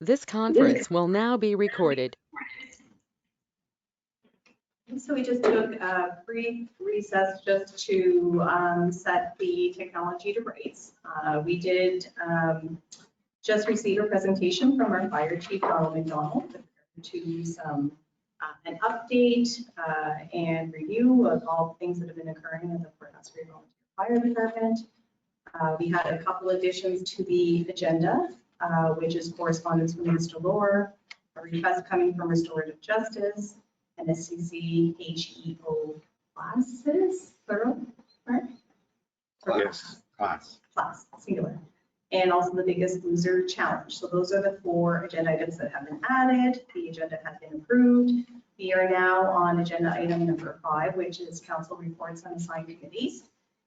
This conference will now be recorded. So we just took a brief recess just to set the technology to rights. We did just receive a presentation from our fire chief, Donald McDonald, to some an update and review of all the things that have been occurring at the Port Hudson's Volunteer Fire Department. We had a couple additions to the agenda, which is correspondence from Mr. Lohr, a request coming from Restorative Justice, and SCCHEO classes, plural, right? Yes, class. Class, singular. And also the Biggest Loser Challenge. So those are the 4 agenda items that have been added. The agenda has been approved. We are now on agenda item number 5, which is council reports on assigned committees.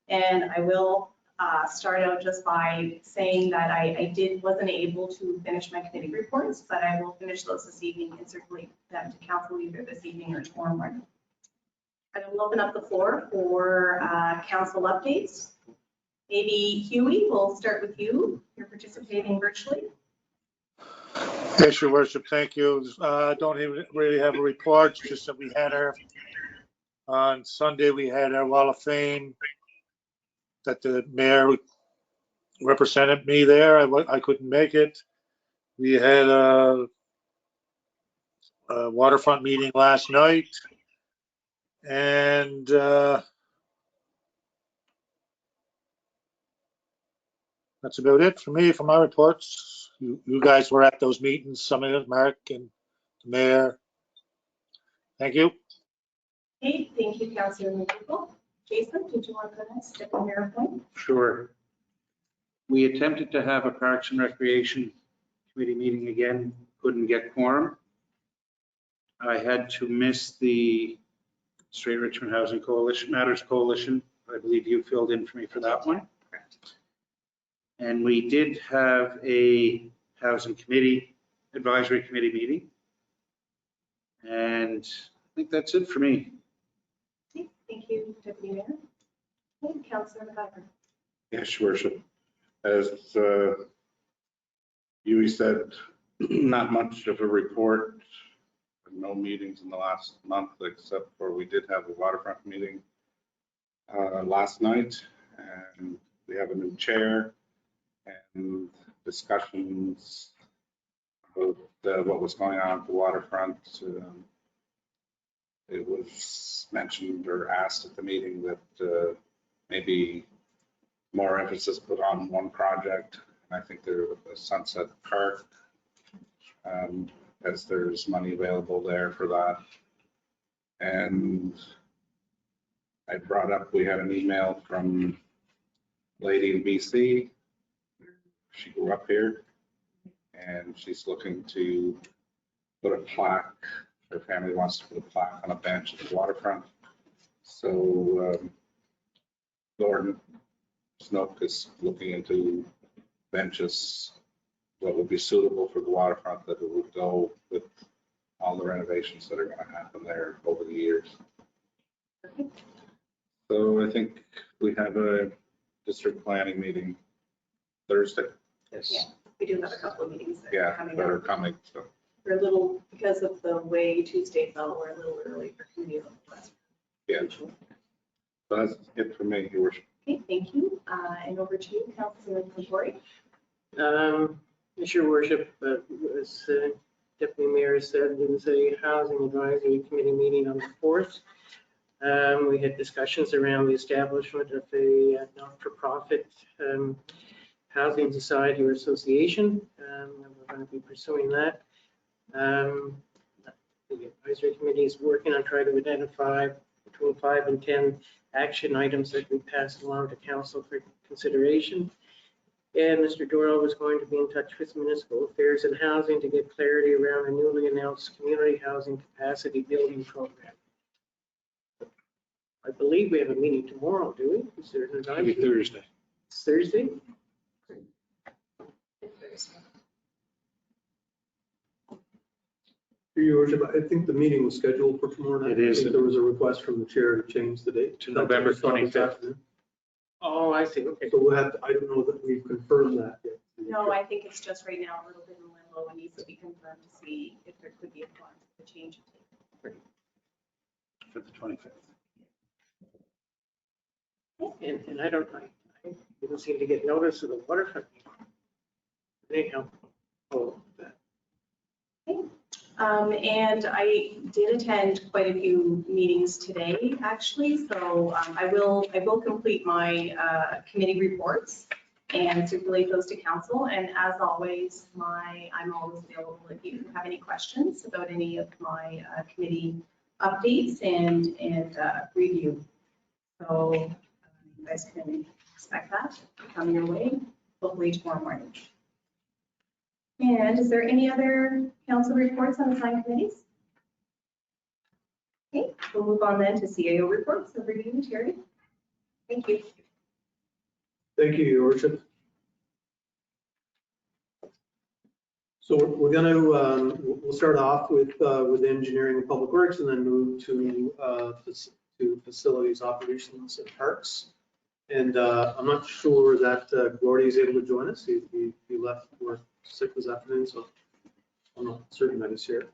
And I will start out just by saying that I wasn't able to finish my committee reports, but I will finish those this evening and circulate them to council either this evening or tomorrow morning. I will open up the floor for council updates. Maybe Huey, we'll start with you. You're participating virtually. Yes, Your Worship, thank you. I don't even really have a report, just that we had on Sunday, we had our Wall of Fame that the mayor represented me there. I couldn't make it. We had a waterfront meeting last night, and that's about it for me, for my reports. You guys were at those meetings, some of it, Mark and the mayor. Thank you. Okay, thank you, Councillor McDougall. Jason, did you want to go next? Step on your point. Sure. We attempted to have a Parks and Recreation Committee meeting again, couldn't get quorum. I had to miss the Straight Richmond Housing Coalition, Matters Coalition. I believe you filled in for me for that one. And we did have a Housing Committee, Advisory Committee meeting. And I think that's it for me. Okay, thank you, Deputy Mayor. Okay, Councillor McIver. Yes, Your Worship. As Huey said, not much of a report. No meetings in the last month, except for we did have a waterfront meeting last night, and we have a new chair and discussions about what was going on at the waterfront. It was mentioned or asked at the meeting that maybe more emphasis put on one project. And I think there was Sunset Park, as there's money available there for that. And I brought up, we had an email from a lady in BC. She grew up here and she's looking to put a plaque. Her family wants to put a plaque on a bench at the waterfront. So Lord Snook is looking into benches, what would be suitable for the waterfront, that it would go with all the renovations that are going to happen there over the years. So I think we have a district planning meeting Thursday. Yes. Yeah, we do have a couple of meetings that Yeah, are coming that are up. coming. So We're a little, because of the way Tuesday fell, we're a little early for committee of the class. yeah, so that's it for me, Your Worship. Okay, thank you. And over to you, Councillor Latory. Yes, Your Worship, as Deputy Mayor said, there was a Housing Advisory Committee meeting on the 4th. We had discussions around the establishment of a not-for-profit housing society or association. We're going to be pursuing that. The Advisory Committee is working on trying to identify between 5 and 10 action items that we pass along to Council for consideration. And Mr. Doral was going to be in touch with Municipal Affairs and Housing to get clarity around a newly announced community housing capacity building program. I believe we have a meeting tomorrow, do we? Is there an advisory? Maybe Thursday. It's Thursday? Your Worship, I think the meeting was scheduled for tomorrow night. It is. I think there was a request from the chair to change the date To November 25th. Oh, I see, okay. So we'll have, I don't know that we've confirmed that yet. No, I think it's just right now a little bit in limbo and needs to be confirmed to see if there could be a cause for the change of date. For the 25th. And I didn't seem to get notice of the waterfront. Anyhow, oh, that. And I did attend quite a few meetings today, actually, so I will complete my committee reports and circulate those to council. And as always, I'm always available if you have any questions about any of my committee updates and review. So you guys can expect that coming your way, hopefully tomorrow morning. And is there any other council reports on assigned committees? Okay, we'll move on then to Cio reports. Over to you, Terry. Thank you. Thank you, Your Worship. So we're going to, we'll start off with engineering and public works and then move to facilities, operations and parks. And I'm not sure that Gordy is able to join us. He left for sick this afternoon, so I'm not certain that he's here.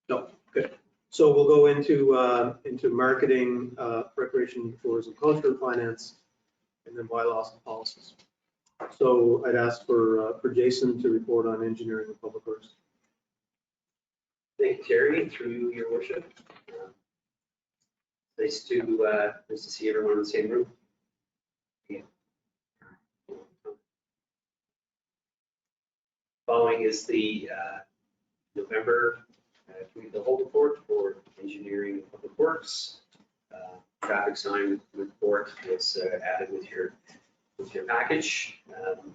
No, good. So we'll go into marketing, recreation, tourism, culture, finance, and then bylaws and policies. So I'd ask for Jason to report on engineering and public works. Thank you, Terry, through your worship. Nice to see everyone in the same room. Yeah. Following is the November committee of the whole report for engineering and public works. Traffic sign report is added with your package. Nothing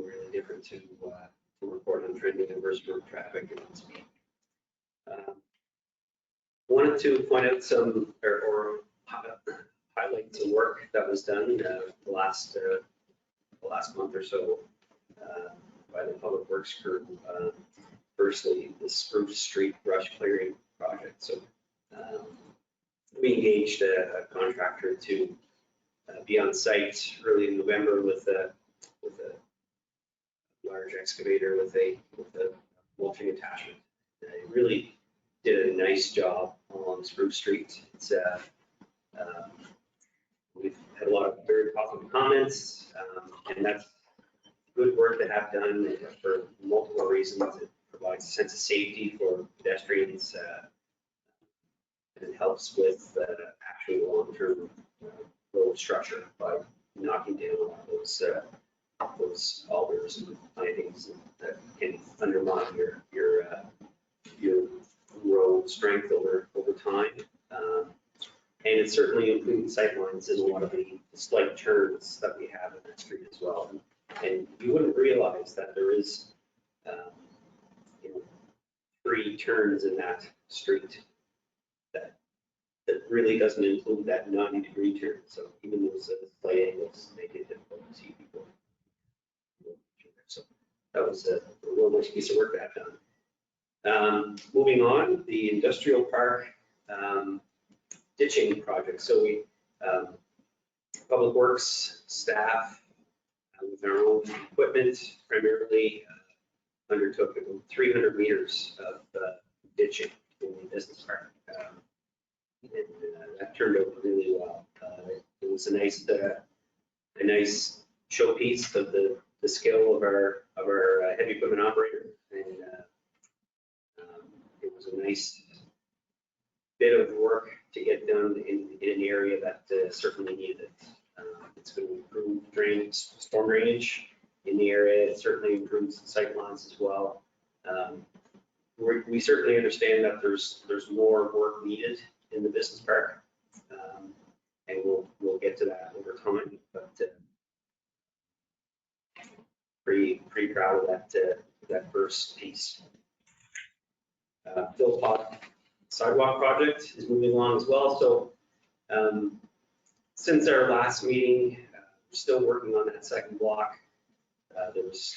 really different to report on trending and versus traffic and speed. Wanted to point out some or highlight some work that was done the last month or so by the public works crew. Firstly, the Spruce Street brush clearing project. So we engaged a contractor to be on site early in November with a large excavator with a mulching attachment. It really did a nice job along Spruce Street. It's we've had a lot of very positive comments, and that's good work to have done for multiple reasons. It provides a sense of safety for pedestrians, and it helps with actual long-term road structure by knocking down a lot of those alders and plantings that can undermine your road strength over time. And it certainly includes sightlines in a lot of the slight turns that we have in that street as well. And you wouldn't realize that there is 3 turns in that street that really doesn't include that 90-degree turn. So even those slight angles make it difficult to see people. So that was a real nice piece of work to have done. Moving on, the industrial park ditching project. So we, public works staff with our own equipment primarily undertook 300 meters of ditching in the business park. And that turned out really well. It was a nice showpiece of the skill of our heavy equipment operator, and it was a nice bit of work to get done in an area that certainly needed it. It's going to improve drainage, storm drainage in the area. It certainly improves the sight lines as well. We certainly understand that there's more work needed in the business park, and we'll get to that over time. But pretty proud of that first piece. Philpott sidewalk project is moving along as well. So since our last meeting, we're still working on that second block. There's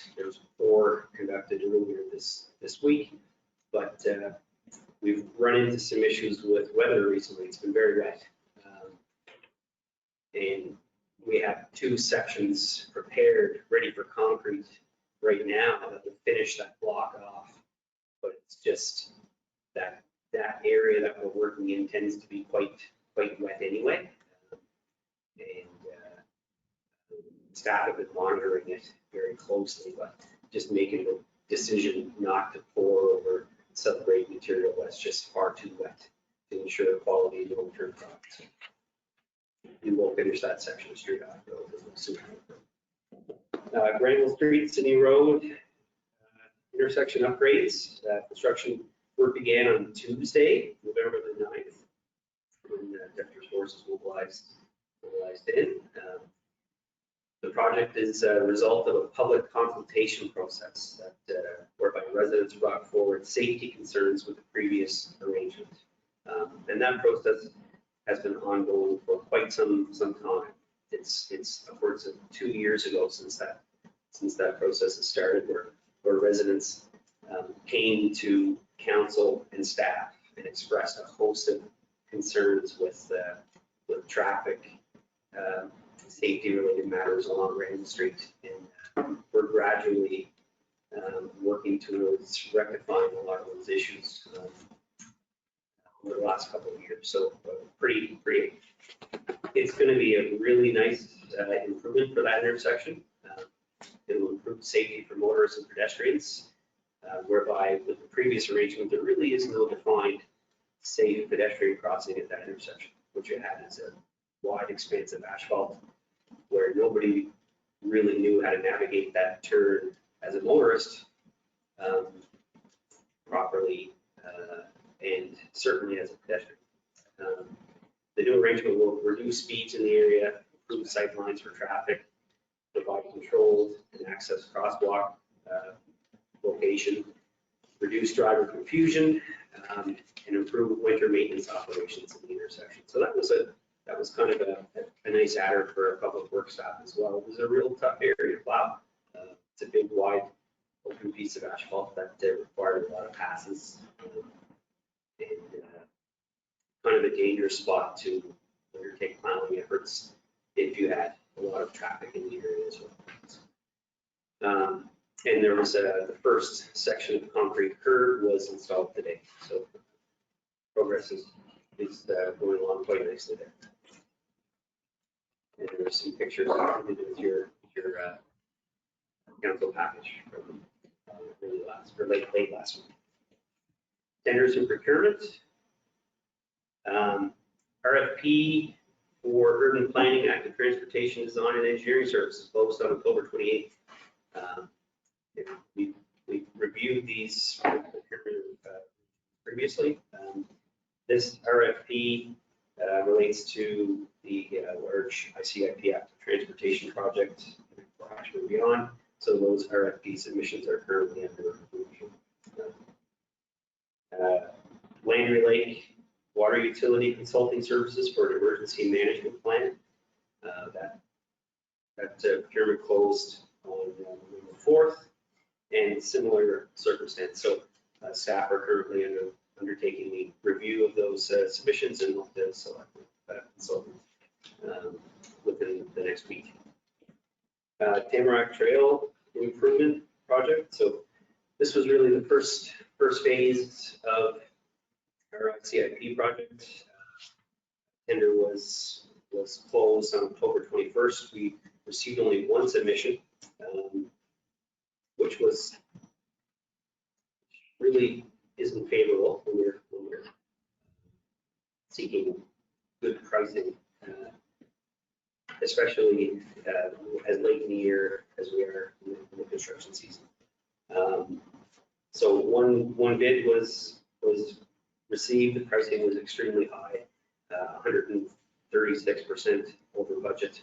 4 conducted earlier this week, but we've run into some issues with weather recently. It's been very wet, and we have 2 sections prepared, ready for concrete right now that will finish that block off. But it's just that area that we're working in tends to be quite wet anyway. Staff have been monitoring it very closely, but just making the decision not to pour over subgrade material that's just far too wet to ensure quality long-term products. We will finish that section straight off soon. Granville Street, Sydney Road, intersection upgrades. Construction work began on Tuesday, November the 9th, when Dexter's forces mobilized in. The project is a result of a public consultation process that whereby residents brought forward safety concerns with the previous arrangement. And that process has been ongoing for quite some time. It's upwards of 2 years ago since that process has started, where residents came to council and staff and expressed a host of concerns with traffic, safety-related matters along Granville Street. And we're gradually working towards rectifying a lot of those issues over the last couple of years. So pretty, it's going to be a really nice improvement for that intersection. It will improve safety for motorists and pedestrians, whereby with the previous arrangement, there really is no defined safe pedestrian crossing at that intersection. What you had is a wide expanse of asphalt where nobody really knew how to navigate that turn as a motorist properly, and certainly as a pedestrian. The new arrangement will reduce speeds in the area, improve sight lines for traffic, provide controlled and access crosswalk location, reduce driver confusion, and improve winter maintenance operations in the intersection. So that was kind of a nice adder for our public works staff as well. It was a real tough area to plow. It's a big, wide, open piece of asphalt that required a lot of passes, and kind of a dangerous spot to undertake plowing efforts if you had a lot of traffic in the area as well. And there was the first section of concrete curb was installed today. So progress is going along quite nicely there. And there's some pictures included with your council package from late last week. Tenders and procurement. RFP for urban planning, active transportation design and engineering services closed on October 28th. We reviewed these previously. This RFP relates to the large ICIP active transportation project for Ashburn and beyond. So those RFP submissions are currently under review. Landry Lake Water Utility Consulting Services for an emergency management plan. That procurement closed on November 4th, and similar circumstance. So staff are currently undertaking the review of those submissions and look to select consultant within the next week. Tamarac Trail Improvement Project. So this was really the first phase of our CIP project. Tender was closed on October 21st. We received only one submission, which was really isn't favorable when we're seeking good pricing, especially as late in the year as we are in the construction season. So one bid was received. The pricing was extremely high, 136% over budget.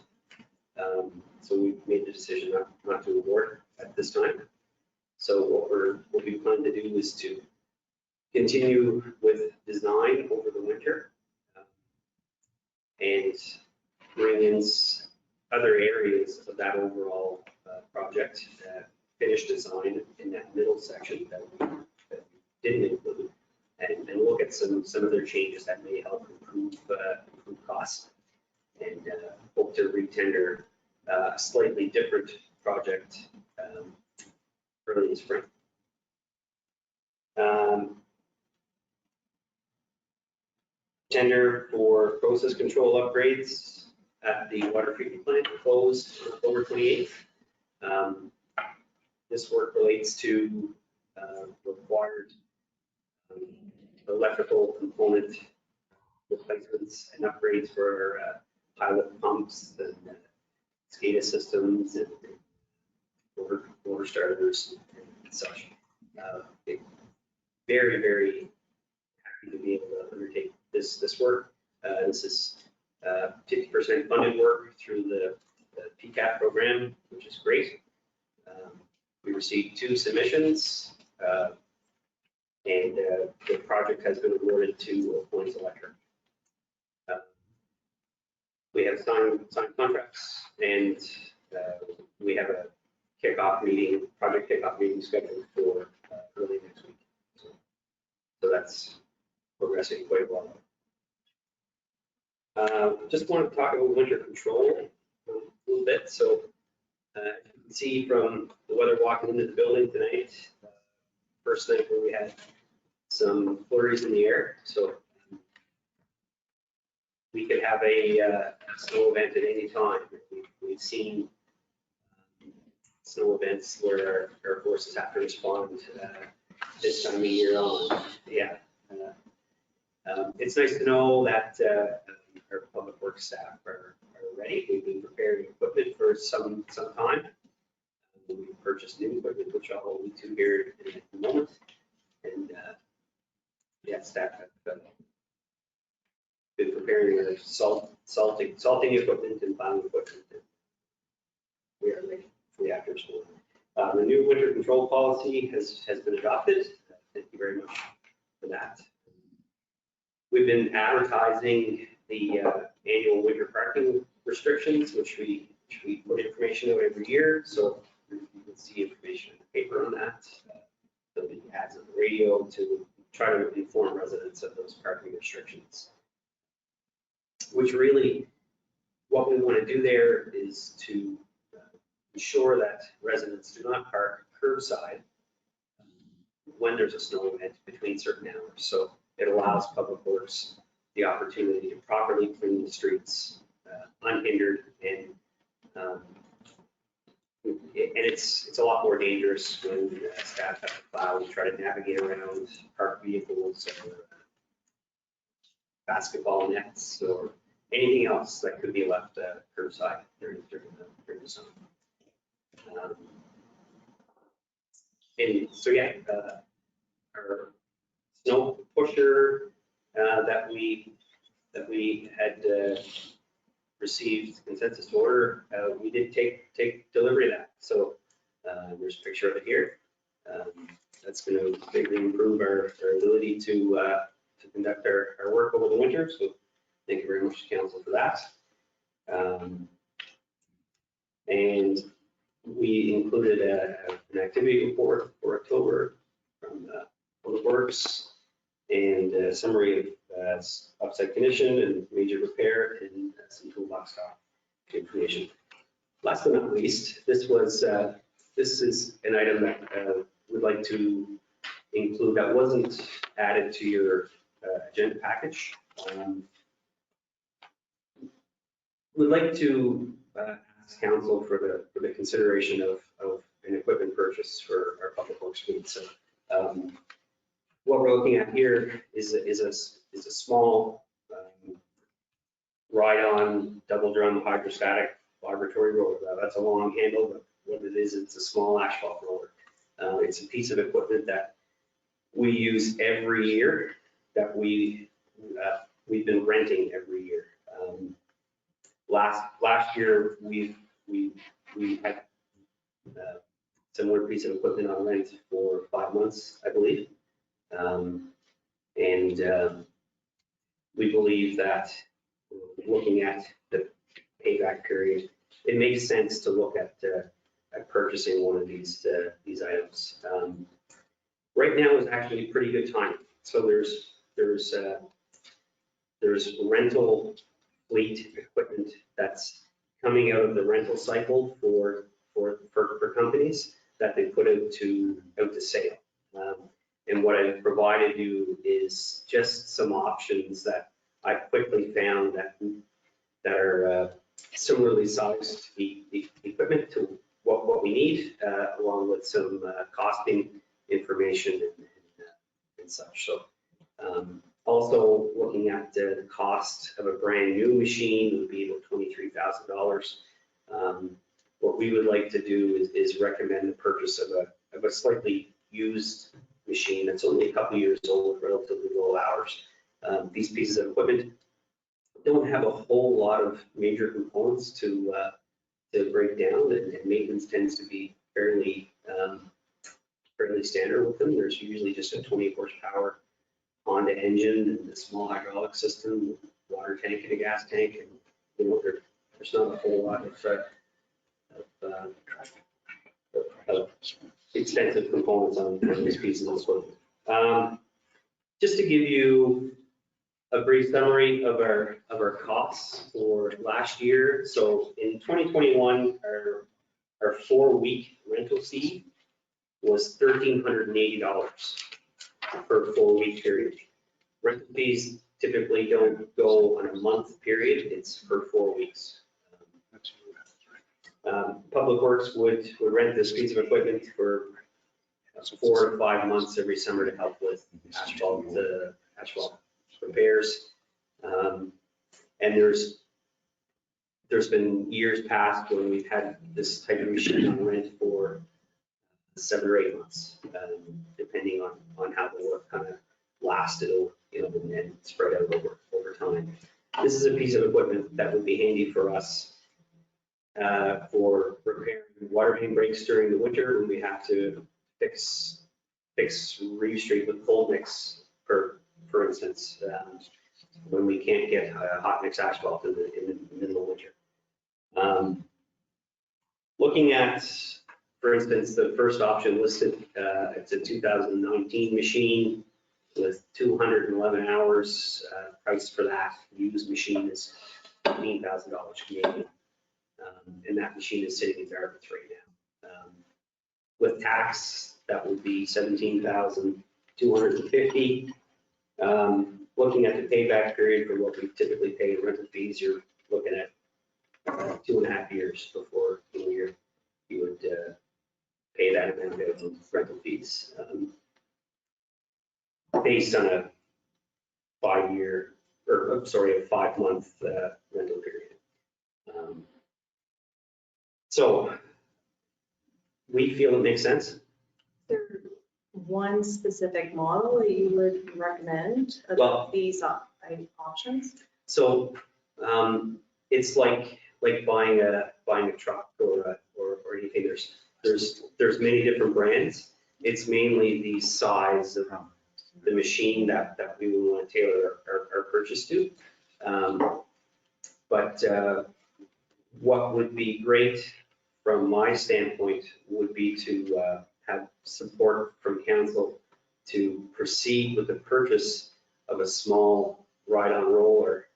So we made the decision not to award at this time. So what we plan to do is to continue with design over the winter and bring in other areas of that overall project, finish design in that middle section that we didn't include, and look at some other changes that may help improve costs, and hope to tender a slightly different project early in spring. Tender for process control upgrades at the water treatment plant closed on October 28th. This work relates to required electrical component replacements and upgrades for pilot pumps and SCADA systems and motor starters and such. Very, very happy to be able to undertake this work. This is 50% funded work through the PCAP program, which is great. We received 2 submissions, and the project has been awarded to Points Electric. We have signed contracts, and we have a project kickoff meeting scheduled for early next week. So that's progressing quite well. Just want to talk about winter control a little bit. So you can see from the weather walking into the building tonight, first night where we had some flurries in the air. So we could have a snow event at any time. We've seen snow events where our forces have to respond this time of year on. Yeah. It's nice to know that our public works staff are ready. We've been preparing equipment for some time. We've purchased new equipment, which I'll lead to here in a moment. And yeah, staff have been preparing our salting equipment and plowing equipment. We are ready for the after school. The new winter control policy has been adopted. Thank you very much for that. We've been advertising the annual winter parking restrictions, which we put information out every year. So you can see information in the paper on that. There'll be ads on the radio to try to inform residents of those parking restrictions. Which really, what we want to do there is to ensure that residents do not park curbside when there's a snow event between certain hours. So it allows Public Works the opportunity to properly clean the streets unhindered, and it's a lot more dangerous when staff have to plow and try to navigate around parked vehicles or basketball nets or anything else that could be left curbside during the summer. And so yeah, our snow pusher that we had received consensus to order, we did take delivery of that. So there's a picture of it here. That's going to greatly improve our ability to conduct our work over the winter. So thank you very much to council for that. And we included an activity report for October from Public Works and a summary of upside condition and major repair and some toolbox stock information. Last but not least, this is an item that we'd like to include that wasn't added to your agenda package. We'd like to ask council for the consideration of an equipment purchase for our public works fleet. So what we're looking at here is a small ride-on double drum hydrostatic laboratory roller. That's a long handle, but what it is, it's a small asphalt roller. It's a piece of equipment that we use every year, that we've been renting every year. Last year we had a similar piece of equipment on rent for 5 months, I believe. We believe that looking at the payback period, it makes sense to look at purchasing one of these items. Right now is actually pretty good time. So there's rental fleet equipment that's coming out of the rental cycle for companies that they put out to sale. And what I've provided you is just some options that I quickly found that are similarly sized equipment to what we need, along with some costing information and such. So also looking at the cost of a brand new machine would be about $23,000. What we would like to do is recommend the purchase of a slightly used machine that's only a couple years old, relatively low hours. These pieces of equipment don't have a whole lot of major components to break down, and maintenance tends to be fairly standard with them. There's usually just a 20 horsepower Honda engine and a small hydraulic system, water tank and a gas tank, and there's not a whole lot of expensive components on these pieces of equipment. Just to give you a brief summary of our costs for last year. So in 2021, our 4-week rental fee was $1,380 per 4-week period. Rental fees typically don't go on a month period, it's per 4 weeks. Public Works would rent this piece of equipment for 4 to 5 months every summer to help with asphalt repairs. And there's been years past when we've had this type of machine on rent for 7 or 8 months, depending on how the work kind of lasted, and spread out over time. This is a piece of equipment that would be handy for us for repairing water main breaks during the winter when we have to fix Reeve Street with cold mix, for instance, when we can't get hot mix asphalt in the middle of winter. Looking at, for instance, the first option listed, it's a 2019 machine with 211 hours. Price for that used machine is $15,000 Canadian. And that machine is sitting in garbage right now. With tax, that would be $17,250. Looking at the payback period for what we typically pay in rental fees, you're looking at 2.5 years before you would pay that amount of rental fees, based on a 5-month rental period. So we feel it makes sense. Is there one specific model that you would recommend of these options? So it's like buying a truck or anything. There's many different brands. It's mainly the size of the machine that we would want to tailor our purchase to. But what would be great from my standpoint would be to have support from council to proceed with the purchase of a small ride-on roller,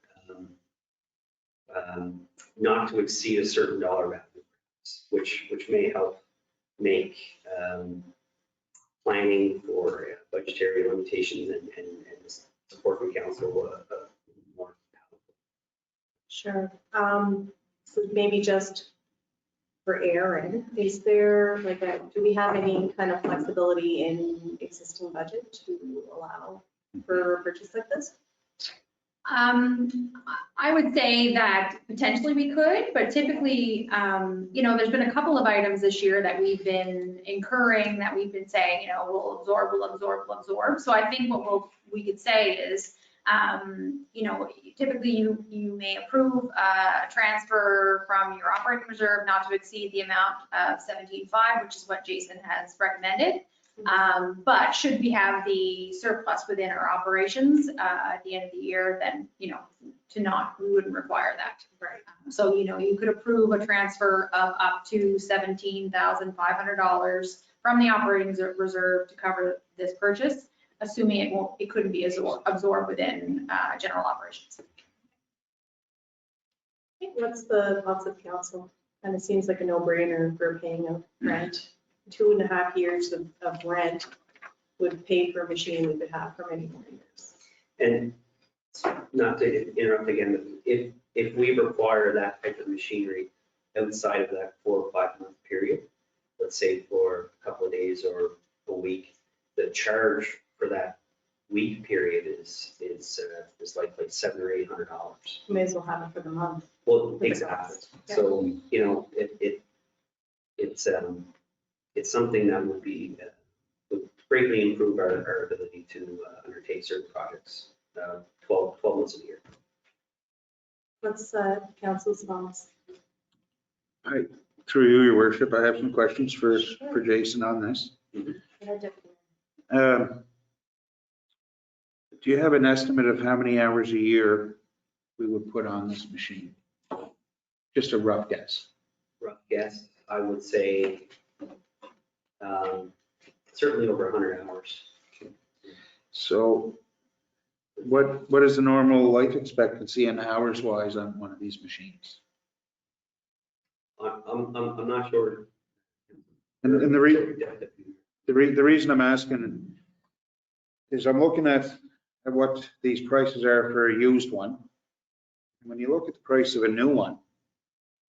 not to exceed a certain dollar value, which may help make planning for budgetary limitations and support from council more palatable. Sure. So maybe just for Aaron, is there do we have any kind of flexibility in existing budget to allow for a purchase like this? I would say that potentially we could, but typically, there's been a couple of items this year that we've been incurring that we've been saying, we'll absorb. So I think what we could say is, typically you may approve a transfer from your operating reserve not to exceed the amount of 17.5, which is what Jason has recommended. But should we have the surplus within our operations at the end of the year, then, we wouldn't require that. Right. So, you could approve a transfer of up to $17,500 from the operating reserve to cover this purchase, assuming it couldn't be absorbed within general operations. What's the thoughts of council? Kind of seems like a no-brainer for paying a rent. 2.5 years of rent would pay for a machine we could have for many more years. And not to interrupt again, but if we require that type of machinery outside of that 4 or 5 month period, let's say for a couple of days or a week, the charge for that week period is likely $700 or $800. You may as well have it for the month. Well, the exactly. cost. Yeah. So, you know, it's something that would greatly improve our ability to undertake certain projects, 12 months a year. What's council's thoughts? Through you, your worship, I have some questions for Jason on this. Do you have an estimate of how many hours a year we would put on this machine? Just a rough guess. Rough guess, I would say certainly over 100 hours. So what is the normal life expectancy in hours wise on one of these machines? I'm not sure. And the reason I'm asking is I'm looking at what these prices are for a used one. When you look at the price of a new one,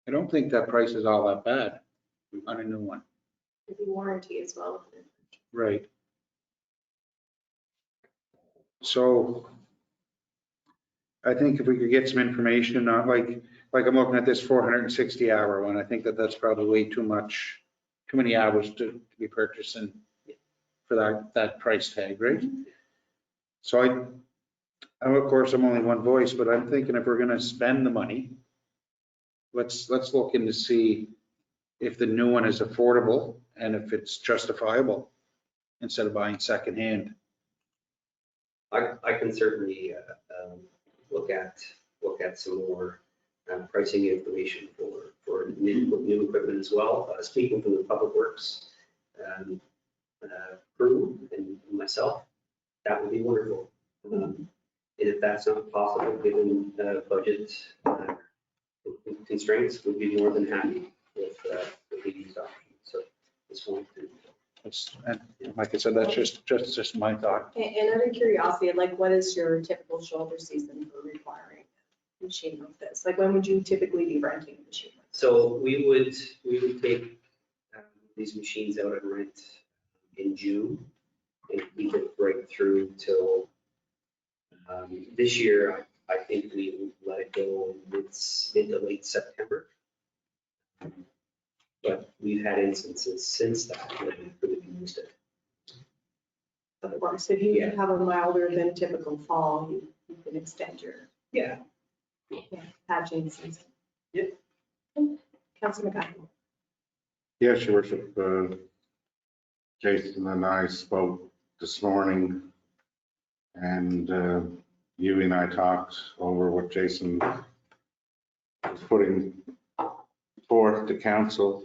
I don't think that price is all that bad on a new one. Maybe warranty as well. Right. So I think if we could get some information on like I'm looking at this 460 hour one, I think that's probably way too many hours to be purchasing for that price tag, right? So of course, I'm only one voice, but I'm thinking if we're going to spend the money, let's look in to see if the new one is affordable and if it's justifiable instead of buying secondhand. I can certainly look at some more pricing information for new equipment as well. Speaking from the Public Works crew and myself, that would be wonderful. And if that's not possible, given budget constraints, we'd be more than happy with these options. So just wanted to. And like I said, that's just my thought. And out of curiosity, like what is your typical shoulder season for requiring a machine like this? Like when would you typically be renting a machine? So we would take these machines out and rent in June and keep it right through till this year. I think we let it go mid to late September. But we've had instances since that when we could have used it. Of course, if you have a milder than typical fall, you can extend your patching season. Yep. Councilor McGuire. Yes, your worship, Jason and I spoke this morning, and you and I talked over what Jason was putting forth to council,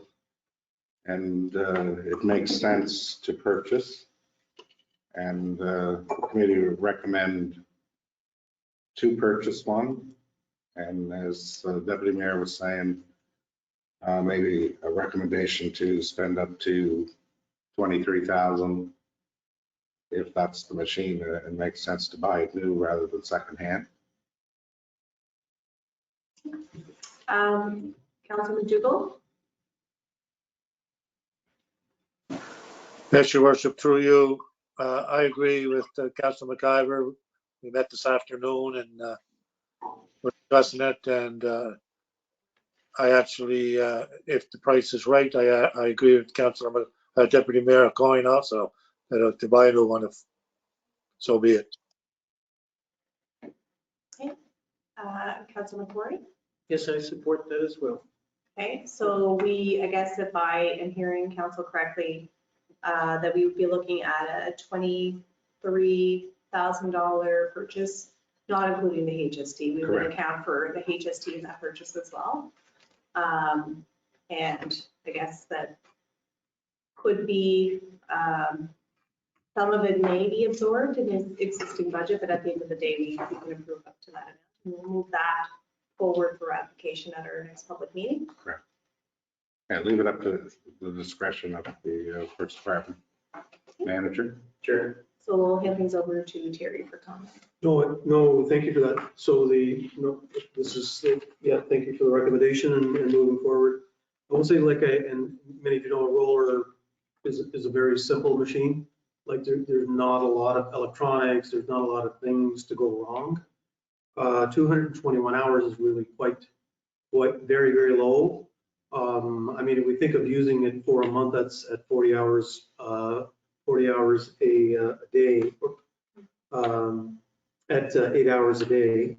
and it makes sense to purchase. And the committee would recommend to purchase one. And as the deputy mayor was saying, maybe a recommendation to spend up to $23,000 if that's the machine. It makes sense to buy it new rather than secondhand. Councilman Dougal. Yes, your worship, through you, I agree with Councilor McIver. We met this afternoon and we're discussing it, and I actually, if the price is right, I agree with Councilor Deputy Mayor Coyne also, that to buy a new one, if so be it. Okay. Councilor McCrory. Yes, I support that as well. Okay, so I guess if I am hearing council correctly, that we would be looking at a $23,000 purchase, not including the HST. We would Correct. account for the HST in that purchase as well. And I guess that could be, some of it may be absorbed in his existing budget, but at the end of the day, we can improve up to that amount. And we'll move that forward for application at our next public meeting. And leave it up to the discretion of the Works Department manager. Sure. So we'll hand things over to Terry for comment. No, thank you for that. So this is, yeah, thank you for the recommendation and moving forward. I will say, and many of you know, a roller is a very simple machine. Like there's not a lot of electronics, there's not a lot of things to go wrong. 221 hours is really quite very, very low. I mean, if we think of using it for a month, that's at 40 hours a day, at 8 hours a day.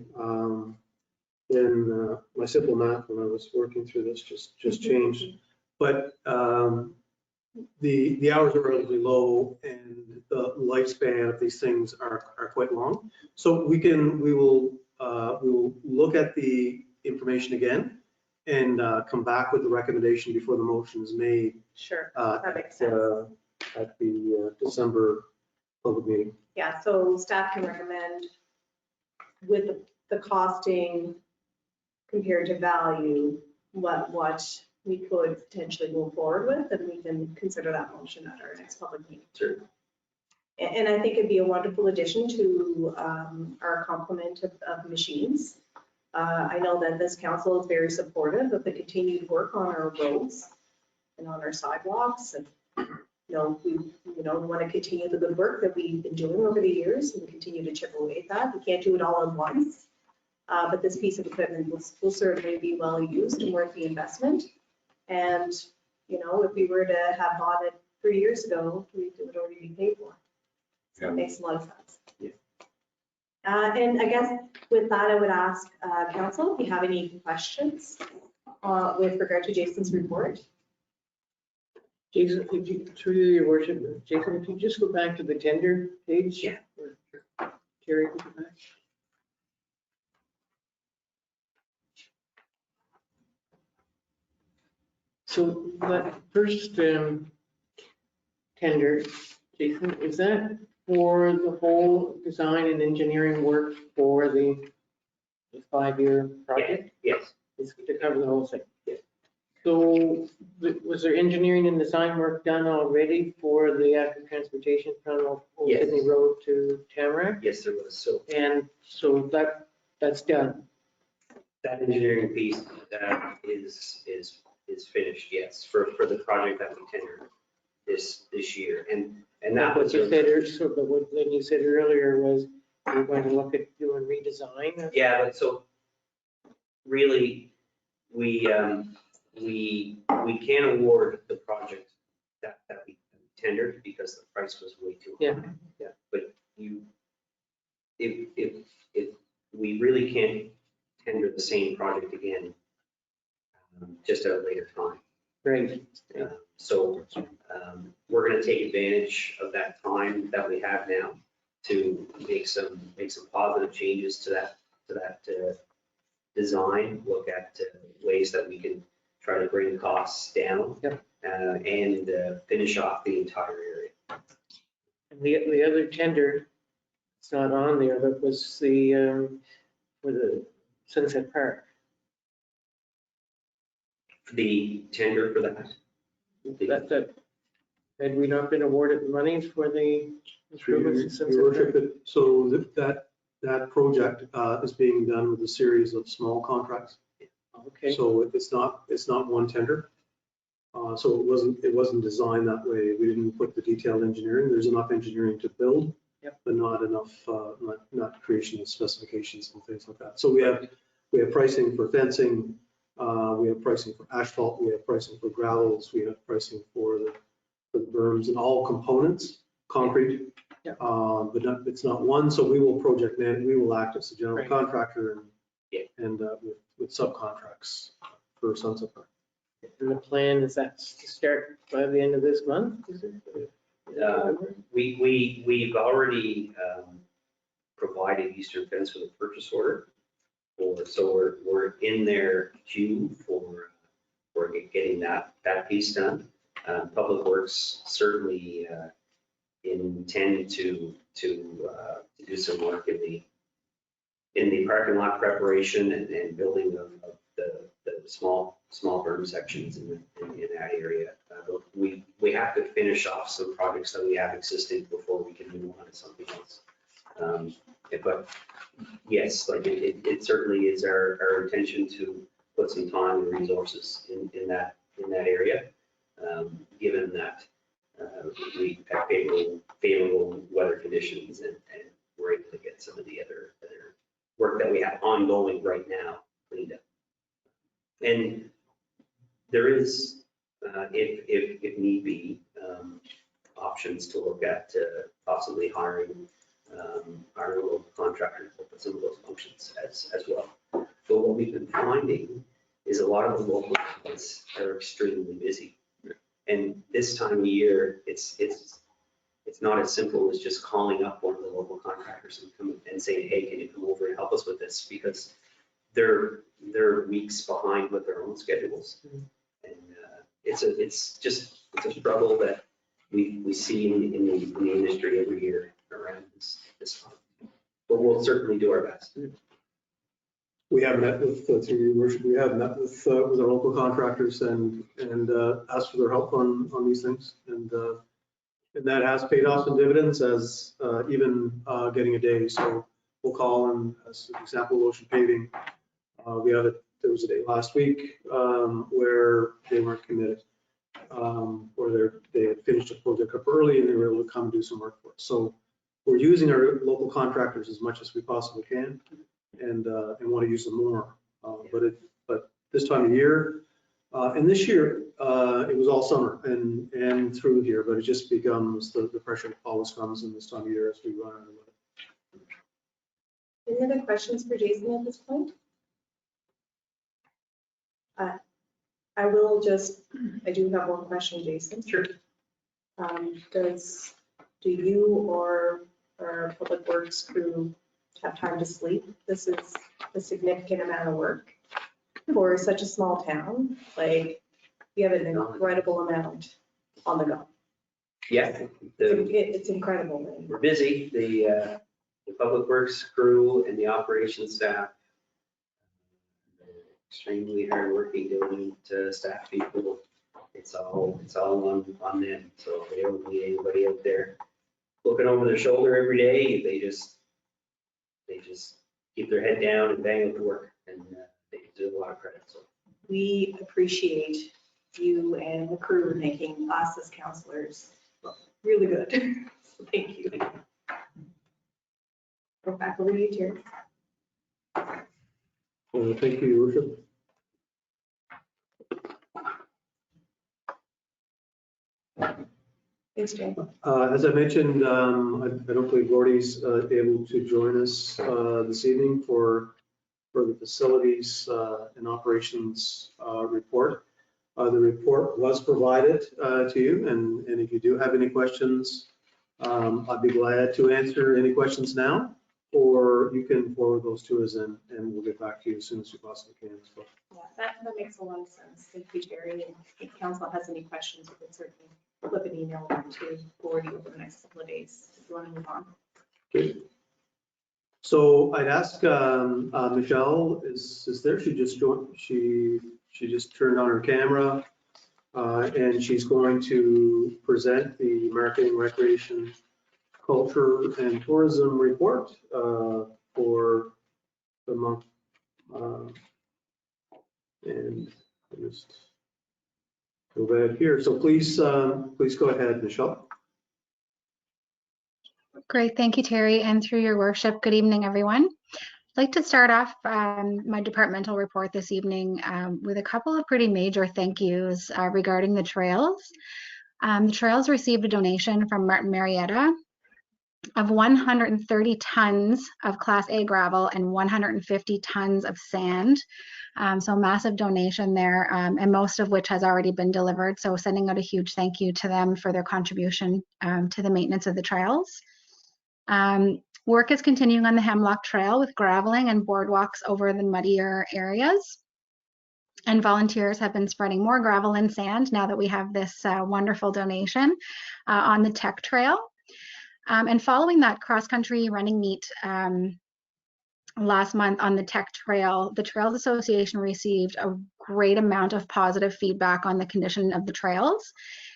Then my simple math when I was working through this just changed. But the hours are relatively low and the lifespan of these things are quite long. So we will look at the information again and come back with the recommendation before the motion is made. Sure, that makes sense. At the December public meeting. Yeah, so staff can recommend with the costing compared to value, what we could potentially move forward with, and we can consider that motion at our next public meeting. Sure. And I think it'd be a wonderful addition to our complement of machines. I know that this council is very supportive of the continued work on our roads and on our sidewalks, and we want to continue the good work that we've been doing over the years and continue to chip away at that. We can't do it all at once, but this piece of equipment will certainly be well used and worth the investment. And, if we were to have bought it 3 years ago, it would already be paid for. So it makes a lot of sense. Yeah. And I guess with that, I would ask council if you have any questions with regard to Jason's report. Jason, through your worship, Jason, if you just go back to the tender page. Yeah. Terry, go back. So that first tender, Jason, is that for the whole design and engineering work for the 5-year project? Yes. It's to cover the whole thing? Yes. So was there engineering and design work done already for the active transportation from Old Yes. Sydney Road to Tamarac? Yes, there was. So And so that's done? that engineering piece is finished, yes, for the project that we tendered this year. And that What was, you said earlier, but what then you said earlier was you're going to look at doing redesign of. yeah, but so really, we can't award the project that we tendered because the price was way too high. Yeah, yeah. But if we really can't tender the same project again, just at a later time. Great. So we're going to take advantage of that time that we have now to make some positive changes to that design. Look at ways that we can try to bring costs down. Yep. And finish off the entire area. And the other tender, it's not on there, but was the for the Sunset Park. The tender for that. That had we not been awarded the money for the improvements? in Your Sunset Park? worship, so that project is being done with a series of small contracts. Okay. So it's not one tender. So it wasn't designed that way. We didn't put the detailed engineering. There's enough engineering to build, Yep. but not enough, not creation of specifications and things like that. So we have pricing for fencing, we have pricing for asphalt, we have pricing for gravels, we have pricing for the berms and all components, concrete. Yep. But it's not one. So we will we will act as a general Right. contractor Yeah. and with subcontracts for Sunset Park. And the plan is that to start by the end of this month? Is it? We've already provided Eastern Fence with a purchase order. So we're in their queue for getting that piece done. Public Works certainly intend to do some work in in the parking lot preparation and building of the small berm sections in that area. We have to finish off some projects that we have existing before we can move on to something else. But yes, like it certainly is our intention to put some time and resources in that area, given that we have favorable weather conditions and we're able to get some of the other work that we have ongoing right now cleaned up. And there is, if need be, options to look at possibly hiring our local contractors for some of those functions as well. But what we've been finding is a lot of the local companies are extremely busy. And this time of year, it's not as simple as just calling up one of the local contractors and saying, hey, can you come over and help us with this? Because they're weeks behind with their own schedules. And it's a struggle that we see in the industry every year around this time. But we'll certainly do our best. We have met with, through your worship, we have met with our local contractors and asked for their help on these things. And that has paid off some dividends as even getting a day. So we'll call, and as an example, Ocean Paving, there was a day last week where they weren't committed, or they had finished a project up early and they were able to come do some work for us. So we're using our local contractors as much as we possibly can, and want to use them more. But this time of year, and this year, it was all summer and through here, but it just becomes the pressure always comes in this time of year as we run out of weather. Any other questions for Jason at this point? I do have one question, Jason. Sure. Do you or our Public Works crew have time to sleep? This is a significant amount of work for such a small town. Like, you have an incredible amount on the go. Yeah, It's incredible. Man. we're busy. The Public Works crew and the operations staff, extremely hardworking, diligent staff people. It's all on them. So they don't need anybody out there looking over their shoulder every day. They just keep their head down and bang out the work, and they deserve a lot of credit. So We appreciate you and the crew making us as counselors look really good. So thank you. Go back over to you, Terry. Thank you, Your Worship. Thanks, Jay. As I mentioned, I don't believe Gordy's able to join us this evening for the facilities and operations report. The report was provided to you, and if you do have any questions, I'd be glad to answer any questions now, or you can forward those to us and we'll get back to you as soon as we possibly can. So. Yeah, that makes a lot of sense. Thank you, Terry. And if council has any questions, we can certainly flip an email to Gordy over the next couple of days if you want to move on. Okay. So I'd ask Michelle, is there? She just joined. She just turned on her camera, and she's going to present the Marketing, Recreation, Culture, and Tourism report for the month. And I'll just go ahead here. So please go ahead, Michelle. Great, thank you, Terry, and through your worship, good evening, everyone. I'd like to start off my departmental report this evening with a couple of pretty major thank yous regarding the trails. The trails received a donation from Martin Marietta of 130 tons of Class A gravel and 150 tons of sand. So massive donation there, and most of which has already been delivered. So sending out a huge thank you to them for their contribution to the maintenance of the trails. Work is continuing on the Hemlock Trail with graveling and boardwalks over the muddier areas. And volunteers have been spreading more gravel and sand now that we have this wonderful donation on the Tech Trail. And following that cross-country running meet last month on the Tech Trail. The Trails Association received a great amount of positive feedback on the condition of the trails.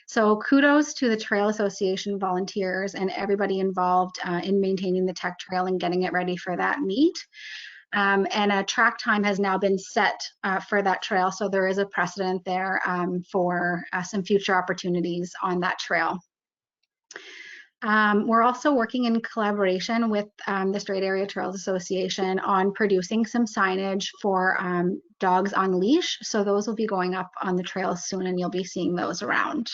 So kudos to the Trail Association volunteers and everybody involved in maintaining the Tech Trail and getting it ready for that meet. And a track time has now been set for that trail. So there is a precedent there for some future opportunities on that trail. We're also working in collaboration with the Strait Area Trails Association on producing some signage for dogs on leash. So those will be going up on the trails soon and you'll be seeing those around.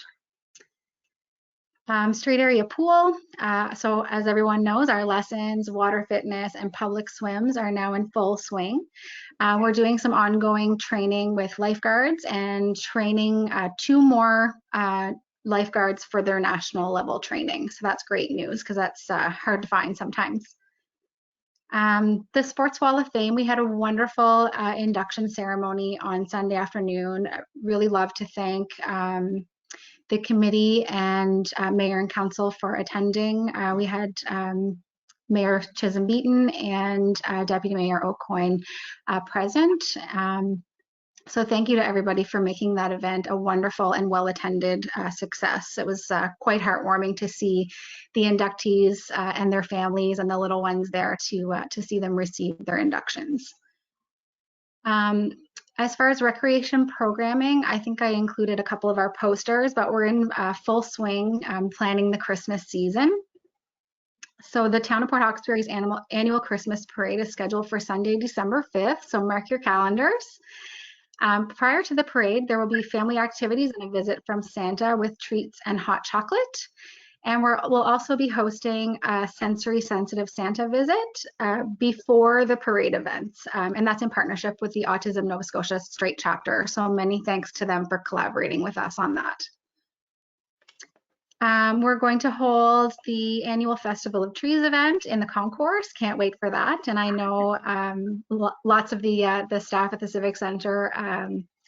Strait Area Pool. So as everyone knows, our lessons, water fitness, and public swims are now in full swing. We're doing some ongoing training with lifeguards and training 2 more lifeguards for their national level training. So that's great news because that's hard to find sometimes. The Sports Wall of Fame, we had a wonderful induction ceremony on Sunday afternoon. Really love to thank the committee and mayor and council for attending. We had Mayor Chisholm Beaton and Deputy Mayor O'Coin present. So thank you to everybody for making that event a wonderful and well-attended success. It was quite heartwarming to see the inductees and their families and the little ones there to see them receive their inductions. As far as recreation programming, I think I included a couple of our posters, but we're in full swing planning the Christmas season. So the Town of Port Hawkesbury's annual Christmas parade is scheduled for Sunday, December 5th, so mark your calendars. Prior to the parade, there will be family activities and a visit from Santa with treats and hot chocolate. And we'll also be hosting a sensory sensitive Santa visit before the parade events. And that's in partnership with the Autism Nova Scotia Strait Chapter. So many thanks to them for collaborating with us on that. We're going to hold the annual Festival of Trees event in the concourse. Can't wait for that. And I know lots of the staff at the Civic Center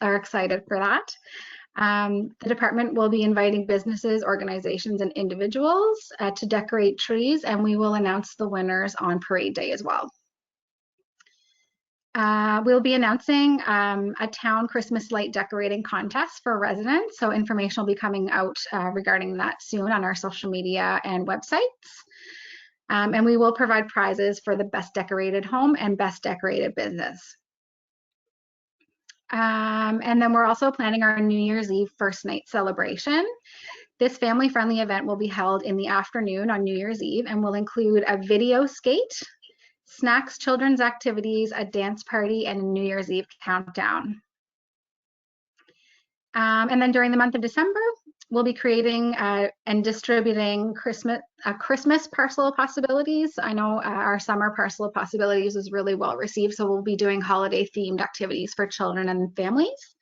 are excited for that. The department will be inviting businesses, organizations, and individuals to decorate trees, and we will announce the winners on parade day as well. We'll be announcing a town Christmas light decorating contest for residents, so information will be coming out regarding that soon on our social media and websites. And we will provide prizes for the best decorated home and best decorated business. And then we're also planning our New Year's Eve first night celebration. This family-friendly event will be held in the afternoon on New Year's Eve and will include a video skate, snacks, children's activities, a dance party, and a New Year's Eve countdown. And then during the month of December, we'll be creating and distributing Christmas parcel of possibilities. I know our summer parcel of possibilities was really well received, so we'll be doing holiday themed activities for children and families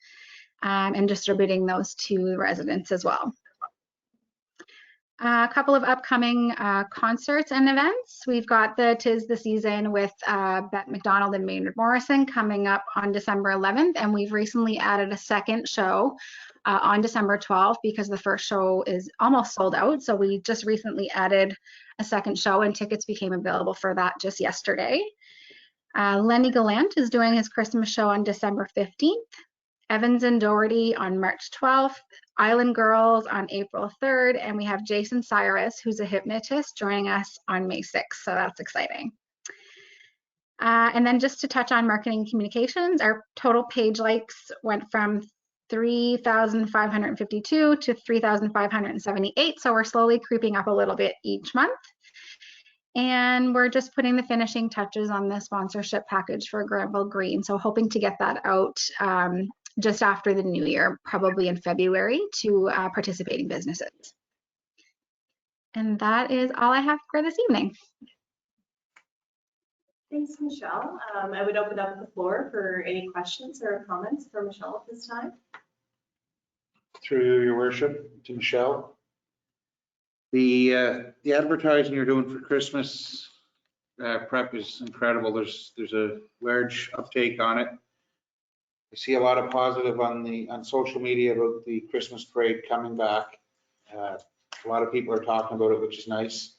and distributing those to the residents as well. A couple of upcoming concerts and events. We've got the 'Tis the Season with Bette McDonald and Maynard Morrison coming up on December 11th, and we've recently added a second show on December 12th because the first show is almost sold out. So we just recently added a second show and tickets became available for that just yesterday. Lenny Gallant is doing his Christmas show on December 15th. Evans and Doherty on March 12th, Island Girls on April 3rd, and we have Jason Cyrus, who's a hypnotist, joining us on May 6th, so that's exciting. And then just to touch on marketing communications, our total page likes went from 3,552 to 3,578, so we're slowly creeping up a little bit each month. And we're just putting the finishing touches on the sponsorship package for Granville Green, so hoping to get that out just after the new year, probably in February, to participating businesses. And that is all I have for this evening. Thanks, Michelle. I would open up the floor for any questions or comments for Michelle at this time. Through your worship to Michelle. The advertising you're doing for Christmas prep is incredible. There's a large uptake on it. I see a lot of positive on social media about the Christmas parade coming back. A lot of people are talking about it, which is nice.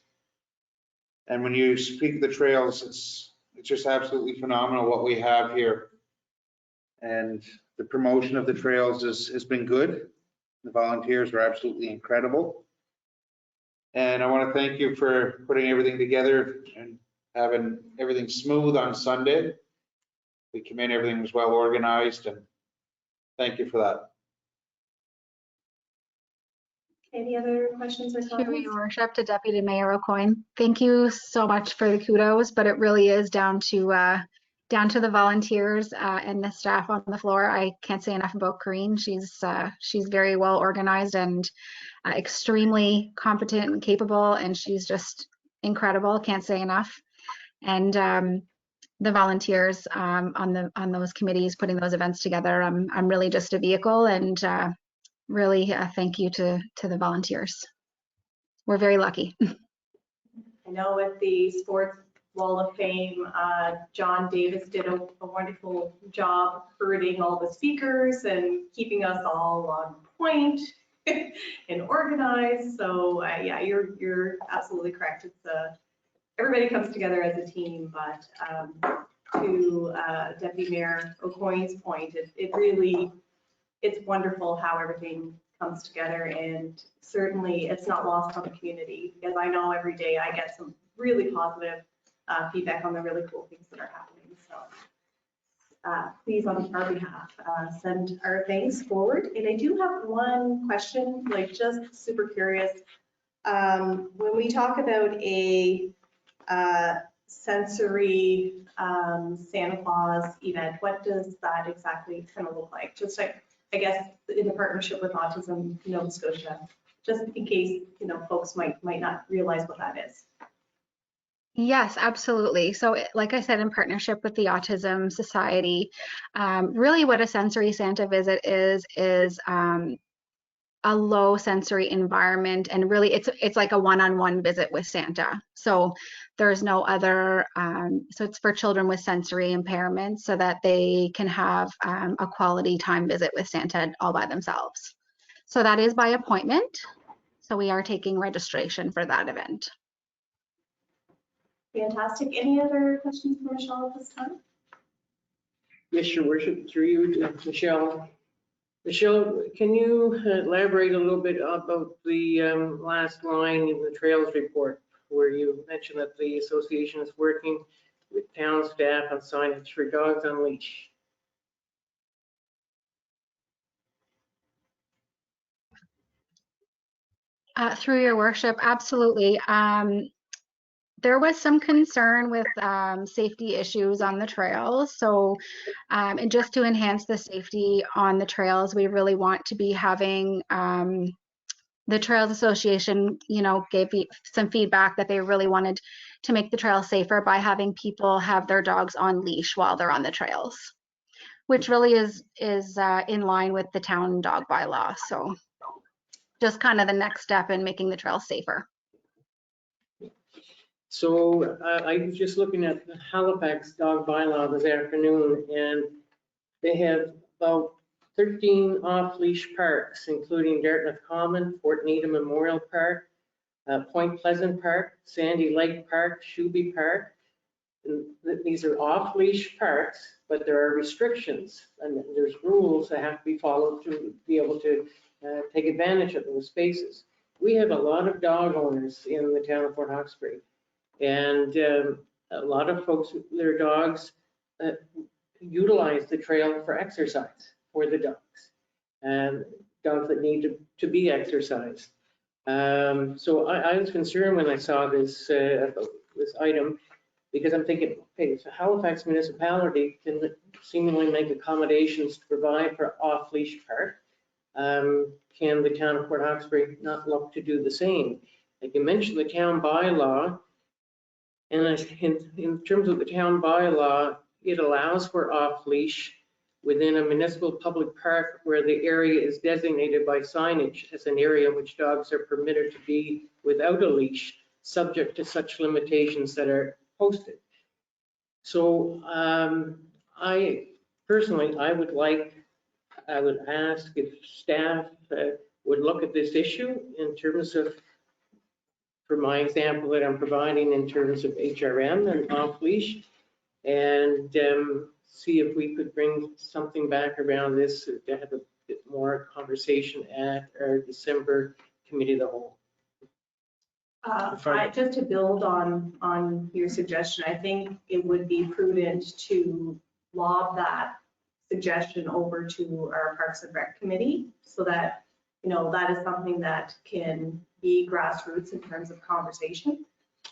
And when you speak of the trails, it's it's just absolutely phenomenal what we have here. And the promotion of the trails has been good. The volunteers are absolutely incredible. And I want to thank you for putting everything together and having everything smooth on Sunday. We came in, everything was well organized, and thank you for that. Any other questions or Through comments? your worship, to Deputy Mayor O'Coin, thank you so much for the kudos, but it really is down to the volunteers and the staff on the floor. I can't say enough about Corrine. She's very well organized and extremely competent and capable, and she's just incredible. Can't say enough. And the volunteers on those committees putting those events together, I'm really just a vehicle, and really thank you to the volunteers. We're very lucky. I know at the Sports Wall of Fame, John Davis did a wonderful job herding all the speakers and keeping us all on point and organized. So yeah, you're absolutely correct. It's everybody comes together as a team, but to Deputy Mayor O'Coin's point, it really, it's wonderful how everything comes together, and certainly it's not lost on the community, because I know every day I get some really positive feedback on the really cool things that are happening. So please, on our behalf, send our thanks forward. And I do have one question, like just super curious. When we talk about a sensory Santa Claus event, what does that exactly kind of look like? Just like, I guess, in the partnership with Autism Nova Scotia, just in case, folks might not realize what that is. Yes, absolutely. So like I said, in partnership with the Autism Society, really what a sensory Santa visit is a low sensory environment, and really it's like a one-on-one visit with Santa. So there's no other, so it's for children with sensory impairments so that they can have a quality time visit with Santa all by themselves. So that is by appointment. So we are taking registration for that event. Fantastic. Any other questions for Michelle at this time? Yes, Your Worship, through you to Michelle. Michelle, can you elaborate a little bit about the last line in the Trails report, where you mentioned that the association is working with town staff on signage for dogs on leash? Through your worship, absolutely. There was some concern with safety issues on the trails. So, and just to enhance the safety on the trails, we really want to be having the Trails Association, gave some feedback that they really wanted to make the trails safer by having people have their dogs on leash while they're on the trails, which really is in line with the town dog bylaw. So just kind of the next step in making the trails safer. So I was just looking at the Halifax dog bylaw this afternoon, and they have about 13 off-leash parks, including Dartmouth Common, Fort Needham Memorial Park, Point Pleasant Park, Sandy Lake Park, Shuby Park. And these are off-leash parks, but there are restrictions and there's rules that have to be followed to be able to take advantage of those spaces. We have a lot of dog owners in the town of Port Hawkesbury, and a lot of folks, their dogs utilize the trail for exercise for the dogs, and dogs that need to be exercised. So I was concerned when I saw this this item, because I'm thinking, okay, so Halifax municipality can seemingly make accommodations to provide for off-leash park. Can the town of Port Hawkesbury not look to do the same? Like you mentioned, the town bylaw, and in terms of the town bylaw, it allows for off-leash within a municipal public park where the area is designated by signage as an area in which dogs are permitted to be without a leash, subject to such limitations that are posted. So I personally, I would ask if staff would look at this issue in terms of, for my example that I'm providing in terms of HRM and off leash, and see if we could bring something back around this to have a bit more conversation at our December committee of the whole. Just to build on your suggestion, I think it would be prudent to lob that suggestion over to our Parks and Rec committee so that, that is something that can be grassroots in terms of conversation.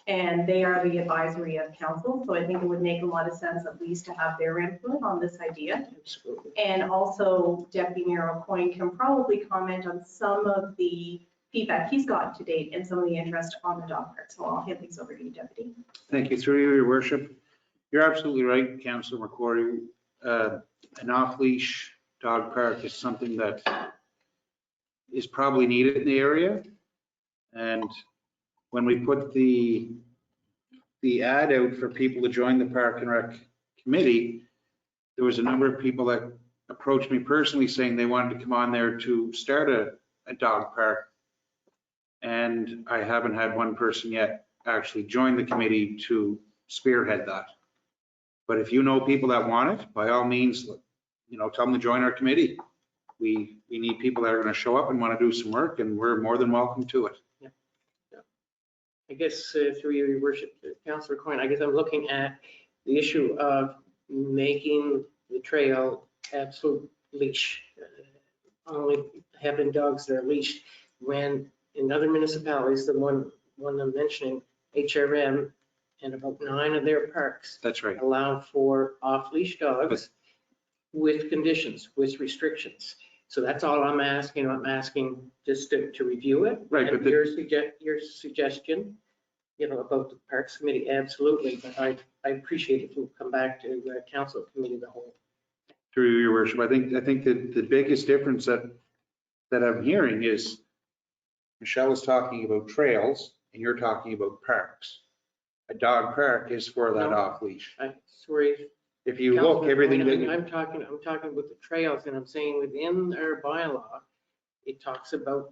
And they are the advisory of council. So I think it would make a lot of sense at least to have their input on this idea. Absolutely. And also Deputy Mayor O'Coin can probably comment on some of the feedback he's gotten to date and some of the interest on the dog park. So I'll hand things over to you, Deputy. Thank you. Through you, Your Worship. You're absolutely right, Councillor McCrory. An off-leash dog park is something that is probably needed in the area. And when we put the ad out for people to join the Park and Rec committee, there was a number of people that approached me personally saying they wanted to come on there to start a dog park. And I haven't had one person yet actually join the committee to spearhead that. But if you know people that want it, by all means, tell them to join our committee. We need people that are going to show up and want to do some work, and we're more than welcome to it. I guess through your worship, Councillor Coyne, I guess I'm looking at the issue of making the trail absolute leash. Only having dogs that are leashed, when in other municipalities, the one I'm mentioning, HRM, and about 9 of their parks. That's right. Allow for off-leash dogs with conditions, with restrictions. So that's all I'm asking. I'm asking just to review it. Right, And but your suggestion, about the Parks Committee, absolutely. But I appreciate if you come back to the Council Committee of the whole. Through Your Worship, I think that the biggest difference that I'm hearing is Michelle is talking about trails and you're talking about parks. A dog park is for that No. off leash. Sorry. If you look, everything that I'm talking about the trails, and I'm saying within our bylaw, it talks about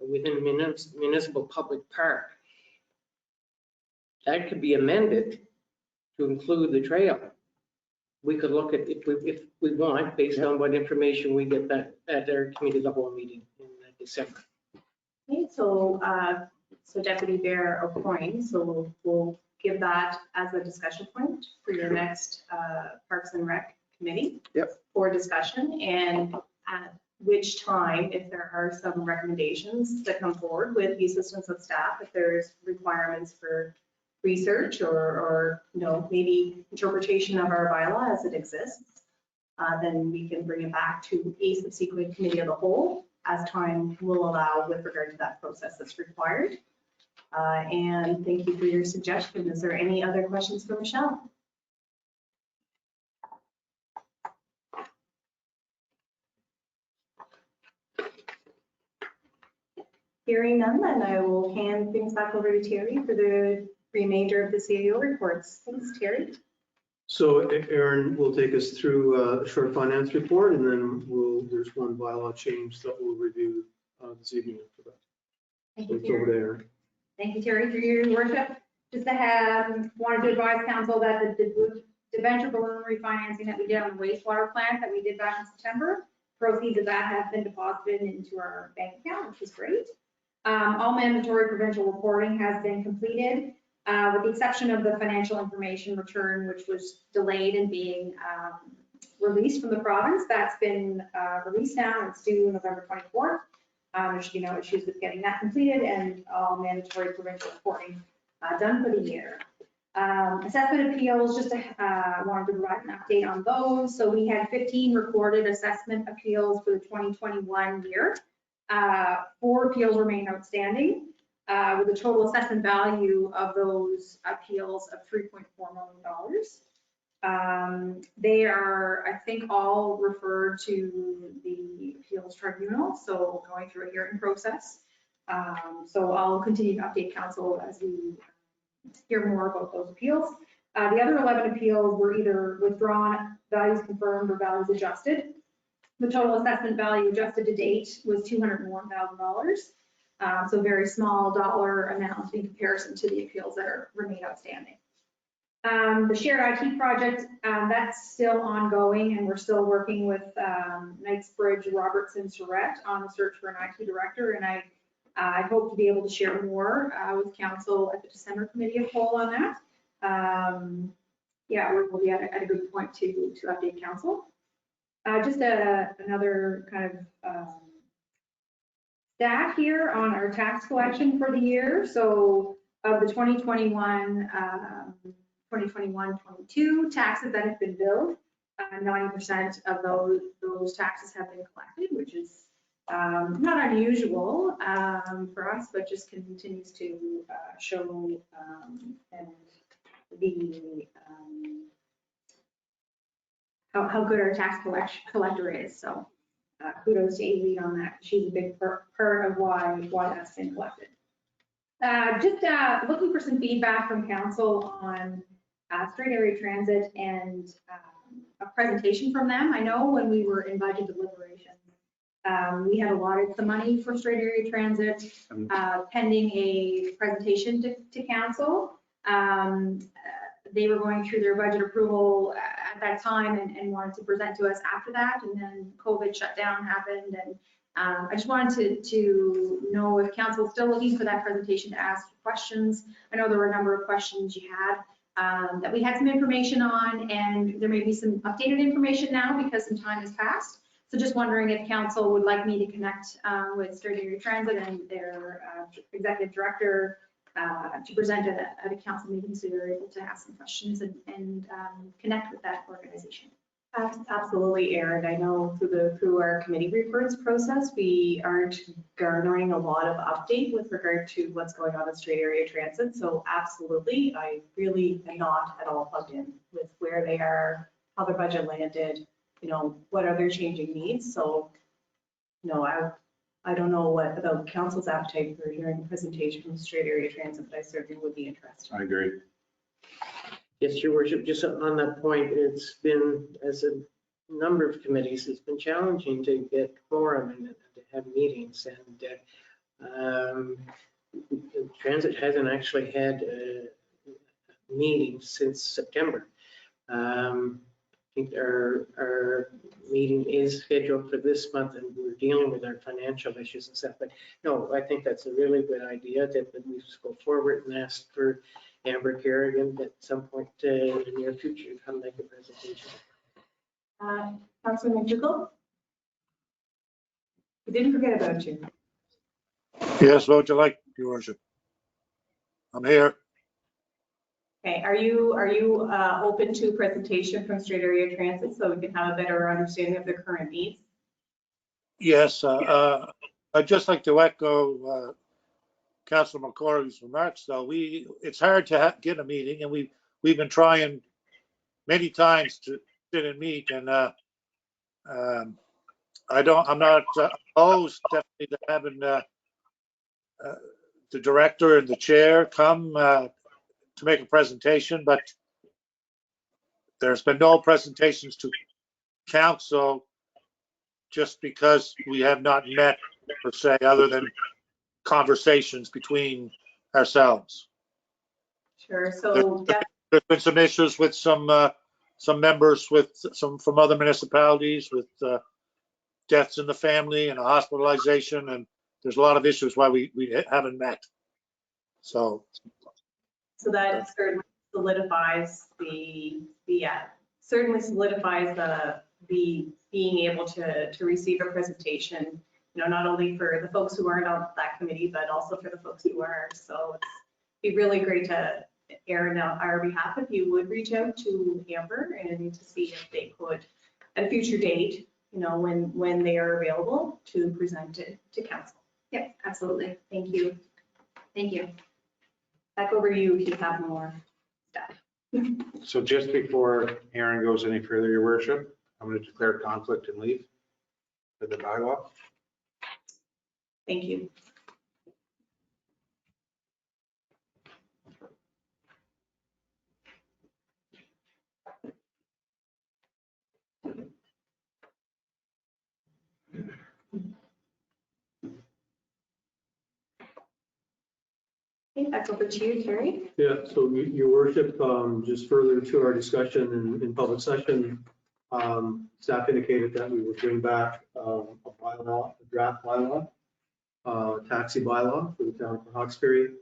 within municipal public park. That could be amended to include the trail. We could look at if we want, based on what information we get that at our committee of the whole meeting in December. Okay, so Deputy Mayor O'Coin, so we'll give that as a discussion point for your next Parks and Rec committee. Yep. For discussion, and at which time, if there are some recommendations that come forward with the assistance of staff, if there's requirements for research or maybe interpretation of our bylaw as it exists, then we can bring it back to a subsequent committee of the whole as time will allow with regard to that process that's required. And thank you for your suggestion. Is there any other questions for Michelle? Hearing none, then I will hand things back over to Terry for the remainder of the Cio reports. Thanks, Terry. So Aaron will take us through a short finance report, and then there's one bylaw change that we'll review this evening after that. Thank So you, it's over Terry. to Aaron. Thank you, Terry, through your worship. Just to wanted to advise council that the debenture balloon refinancing that we did on the wastewater plant that we did back in September, proceeds of that have been deposited into our bank account, which is great. All mandatory provincial reporting has been completed, with the exception of the financial information return, which was delayed in being released from the province. That's been released now. It's due November 24th. There should be no issues with getting that completed, and all mandatory provincial reporting done for the year. Assessment appeals, just wanted to provide an update on those. So we had 15 recorded assessment appeals for the 2021 year. 4 appeals remain outstanding, with a total assessment value of those appeals of $3.4 million. They are, I think, all referred to the appeals tribunal, so going through a hearing process. So I'll continue to update council as we hear more about those appeals. The other 11 appeals were either withdrawn, values confirmed, or values adjusted. The total assessment value adjusted to date was $201,000. So very small dollar amount in comparison to the appeals that remain outstanding. The shared IT project, that's still ongoing, and we're still working with Knightsbridge, Robertson, Surratt on the search for an IT director, and I hope to be able to share more with council at the December committee of whole on that. Yeah, we'll be at a good point to update council. Just another kind of stat here on our tax collection for the year. So of the 2021-22 taxes that have been billed, 90% of those taxes have been collected, which is not unusual for us, but just continues to show and the how good our tax collector is. So kudos to Aileen on that. She's a big part of why that's been collected. Just looking for some feedback from council on straight area transit and a presentation from them. I know when we were in budget deliberations, we had allotted some money for straight area transit pending a presentation to council. They were going through their budget approval at that time and wanted to present to us after that, and then COVID shutdown happened, and I just wanted to know if council is still looking for that presentation to ask questions. I know there were a number of questions you had that we had some information on, and there may be some updated information now because some time has passed. So just wondering if council would like me to connect with Straight Area Transit and their executive director to present at a council meeting, so you're able to ask some questions and connect with that organization. Absolutely, Erin. I know through our committee reports process, we aren't garnering a lot of update with regard to what's going on in straight area transit. So absolutely, I really am not at all plugged in with where they are, how their budget landed, what are their changing needs. So, I don't know what about council's appetite for hearing a presentation from straight area transit, but I certainly would be interested. I agree. Yes, Your Worship, just on that point, it's been, as a number of committees, it's been challenging to get quorum and to have meetings. And transit hasn't actually had a meeting since September. I think our meeting is scheduled for this month, and we're dealing with our financial issues and stuff. But no, I think that's a really good idea that we just go forward and ask for Amber Kerrigan at some point in the near future to come make a presentation. Councilor McDougall? We didn't forget about you. Yes, what would you like, Your Worship? I'm here. Okay, are you open to presentation from Straight Area Transit so we can have a better understanding of their current needs? Yes, I'd just like to echo Councilor McCorry's remarks, though. It's hard to get a meeting, and we've been trying many times to sit and meet, and I'm not opposed definitely to having the director and the chair come to make a presentation, but there's been no presentations to council just because we have not met per se, other than conversations between ourselves. Sure. So There's been some issues with some members from other municipalities with deaths in the family and a hospitalization, and there's a lot of issues why we haven't met. So that certainly solidifies the being able to receive a presentation, not only for the folks who aren't on that committee, but also for the folks who are. So it'd be really great to, Erin, on our behalf, if you would reach out to Amber and to see if they could, at a future date, when they are available, to present it to council. Yep, absolutely. Thank you. Thank you. Back over to you if you have more stuff. So just before Aaron goes any further, Your Worship, I'm going to declare conflict and leave for the bylaw. Thank you. Okay, back over to you, Terry. Yeah, so your worship, just further to our discussion in public session, staff indicated that we would bring back a bylaw, a draft bylaw, taxi bylaw for the town of Hawkesbury.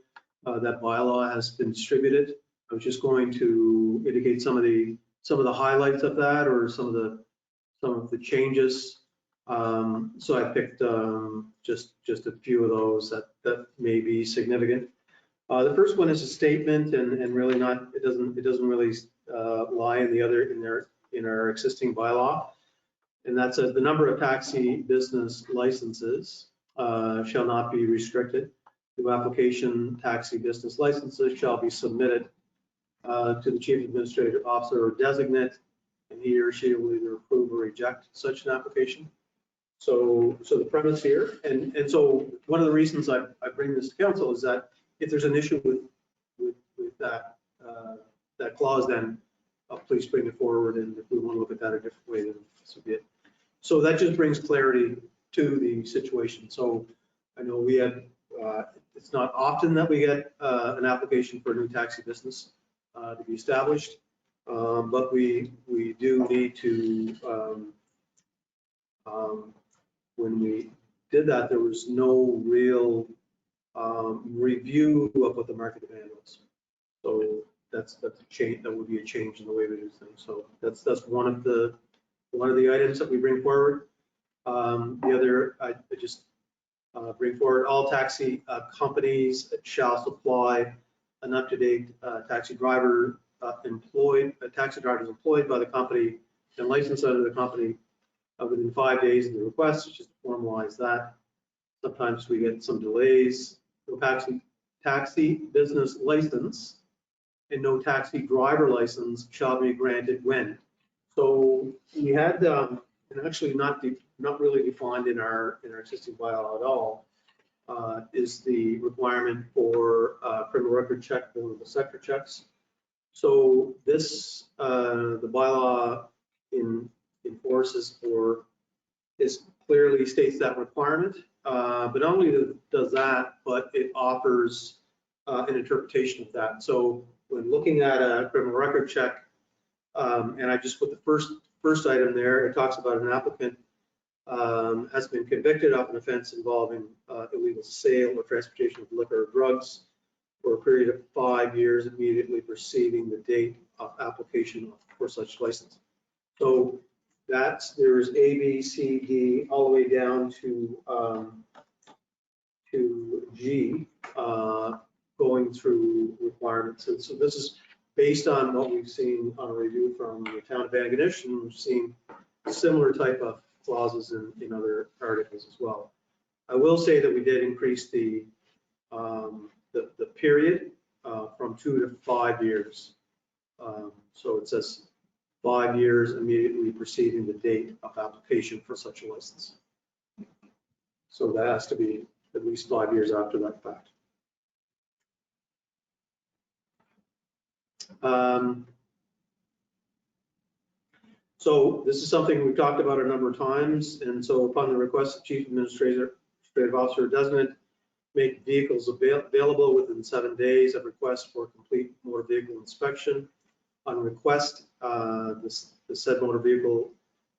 That bylaw has been distributed. I was just going to indicate some of the highlights of that, or some of the changes. So I picked just a few of those that may be significant. The first one is a statement, and really not, it doesn't really lie in our existing bylaw. And that says the number of taxi business licenses shall not be restricted. New application taxi business licenses shall be submitted to the chief administrative officer or designate, and he or she will either approve or reject such an application. So the premise here, and so one of the reasons I bring this to council is that if there's an issue with that clause, then please bring it forward, and if we want to look at that a different way, then so be it. So that just brings clarity to the situation. So I know we had, it's not often that we get an application for a new taxi business to be established, but we do need to, when we did that, there was no real review of what the market demand was. So that's a change. That would be a change in the way we do things. So that's one of the items that we bring forward. The other, I just bring forward, all taxi companies shall supply an up-to-date taxi drivers employed by the company and licensed under the company within 5 days of the request, just to formalize that. Sometimes we get some delays. No taxi business license and no taxi driver license shall be granted when. So we had, and actually not really defined in our existing bylaw at all, is the requirement for criminal record check, the sector checks. So this, the bylaw enforces or clearly states that requirement, but not only does that, but it offers an interpretation of that. So when looking at a criminal record check, and I just put the first item there, it talks about an applicant has been convicted of an offense involving illegal sale or transportation of liquor or drugs for a period of 5 years immediately preceding the date of application for such license. So there's A, B, C, D, all the way down to G, going through requirements. And so this is based on what we've seen on a review from the town of Antigonish, and we've seen similar type of clauses in other articles as well. I will say that we did increase the period from 2 to 5 years. So it says 5 years immediately preceding the date of application for such a license. So that has to be at least 5 years after that fact. So this is something we've talked about a number of times, and so upon the request of Chief Administrative Officer Designate, make vehicles available within 7 days of request for complete motor vehicle inspection. On request, the said motor vehicle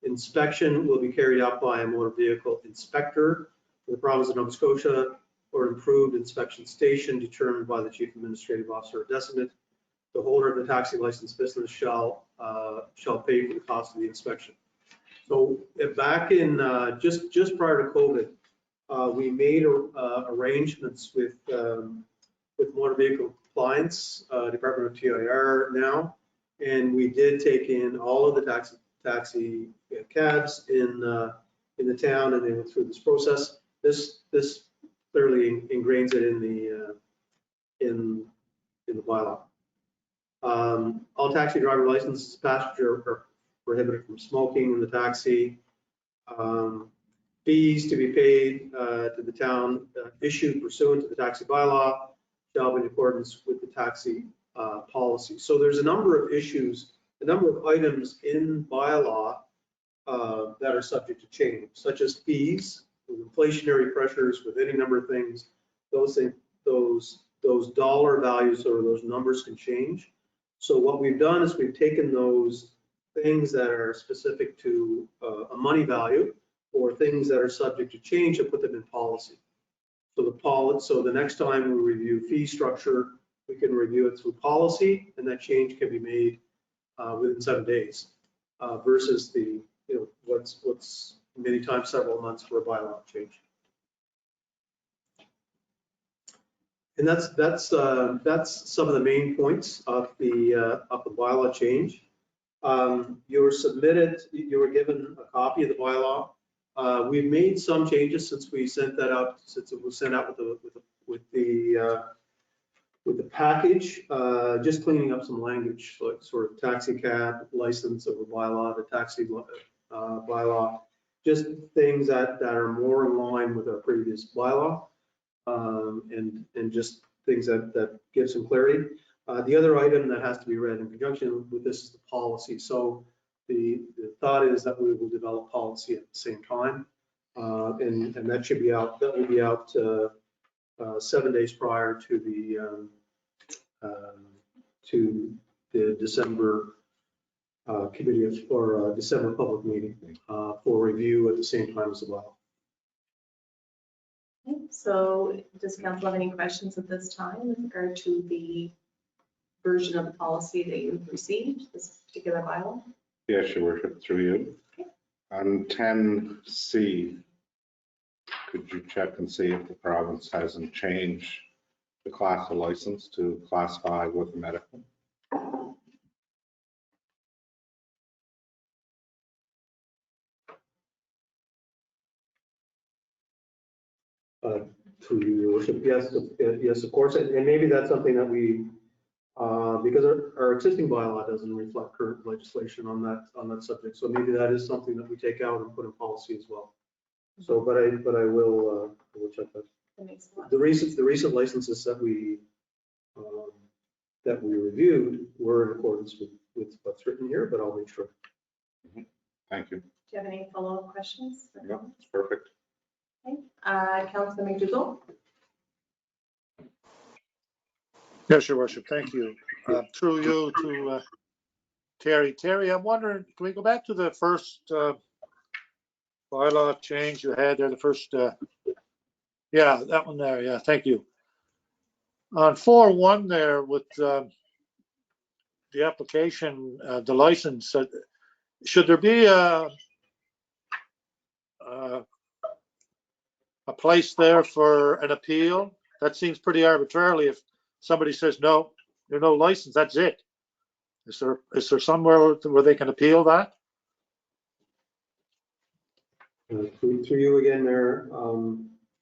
inspection will be carried out by a motor vehicle inspector for the province of Nova Scotia or improved inspection station determined by the Chief Administrative Officer Designate. The holder of the taxi license business shall pay for the cost of the inspection. So back in just prior to COVID, we made arrangements with motor vehicle compliance, Department of TIR now, and we did take in all of the taxi cabs in the town, and they went through this process. This clearly ingrains it in the bylaw. All taxi driver licenses passenger are prohibited from smoking in the taxi. Fees to be paid to the town issued pursuant to the taxi bylaw shall be in accordance with the taxi policy. So there's a number of issues, a number of items in bylaw that are subject to change, such as fees, with inflationary pressures, with any number of things. Those those dollar values or those numbers can change. So what we've done is we've taken those things that are specific to a money value or things that are subject to change and put them in policy. So the next time we review fee structure, we can review it through policy, and that change can be made within 7 days versus the, what's many times several months for a bylaw change. And that's some of the main points of the bylaw change. You were given a copy of the bylaw. We've made some changes since we sent that out, since it was sent out with the package, just cleaning up some language, like sort of taxi cab license of a bylaw, the taxi bylaw, just things that are more in line with our previous bylaw, and just things that give some clarity. The other item that has to be read in conjunction with this is the policy. So the thought is that we will develop policy at the same time, and that should be out. That will be out 7 days prior to the December committee or December public meeting for review at the same time as well. Okay, so does council have any questions at this time with regard to the version of the policy that you've received, this particular bylaw? Yes, Your Worship, through you. Okay. On 10C, could you check and see if the province hasn't changed the class of license to class 5 with medical? Through Your Worship, yes, of course, and maybe that's something that we, because our existing bylaw doesn't reflect current legislation on that subject, so maybe that is something that we take out and put in policy as well. So, but I will check that. That makes a lot. The recent licenses that we reviewed were in accordance with what's written here, but I'll make sure. Thank you. Do you have any follow-up questions? No, it's perfect. Okay, Councilor McDougall? Yes, Your Worship, thank you. Through you to Terry. Terry, I'm wondering, can we go back to the first bylaw change you had there, the first, yeah, that one there, yeah, thank you. On 4.1 there with the application, the license, should there be a place there for an appeal? That seems pretty arbitrarily. If somebody says, no, there's no license, that's it. Is there somewhere where they can appeal that? Through you again there.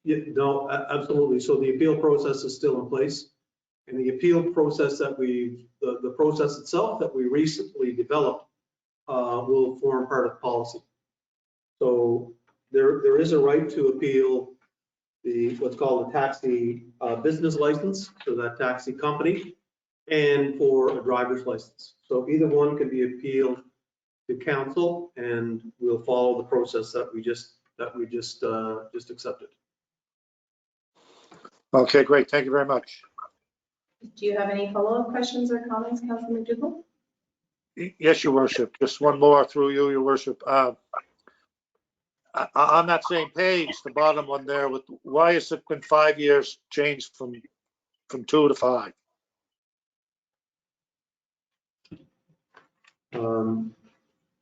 Yeah, no, absolutely. So the appeal process is still in place. And the appeal process that the process itself that we recently developed will form part of policy. So there is a right to appeal what's called a taxi business license, so that taxi company, and for a driver's license. So either one can be appealed to council, and we'll follow the process that we just accepted. Okay, great. Thank you very much. Do you have any follow-up questions or comments, Councilor McDougall? Yes, Your Worship. Just one more through you, Your Worship. On that same page, the bottom one there, with why has it been 5 years changed from 2 to 5?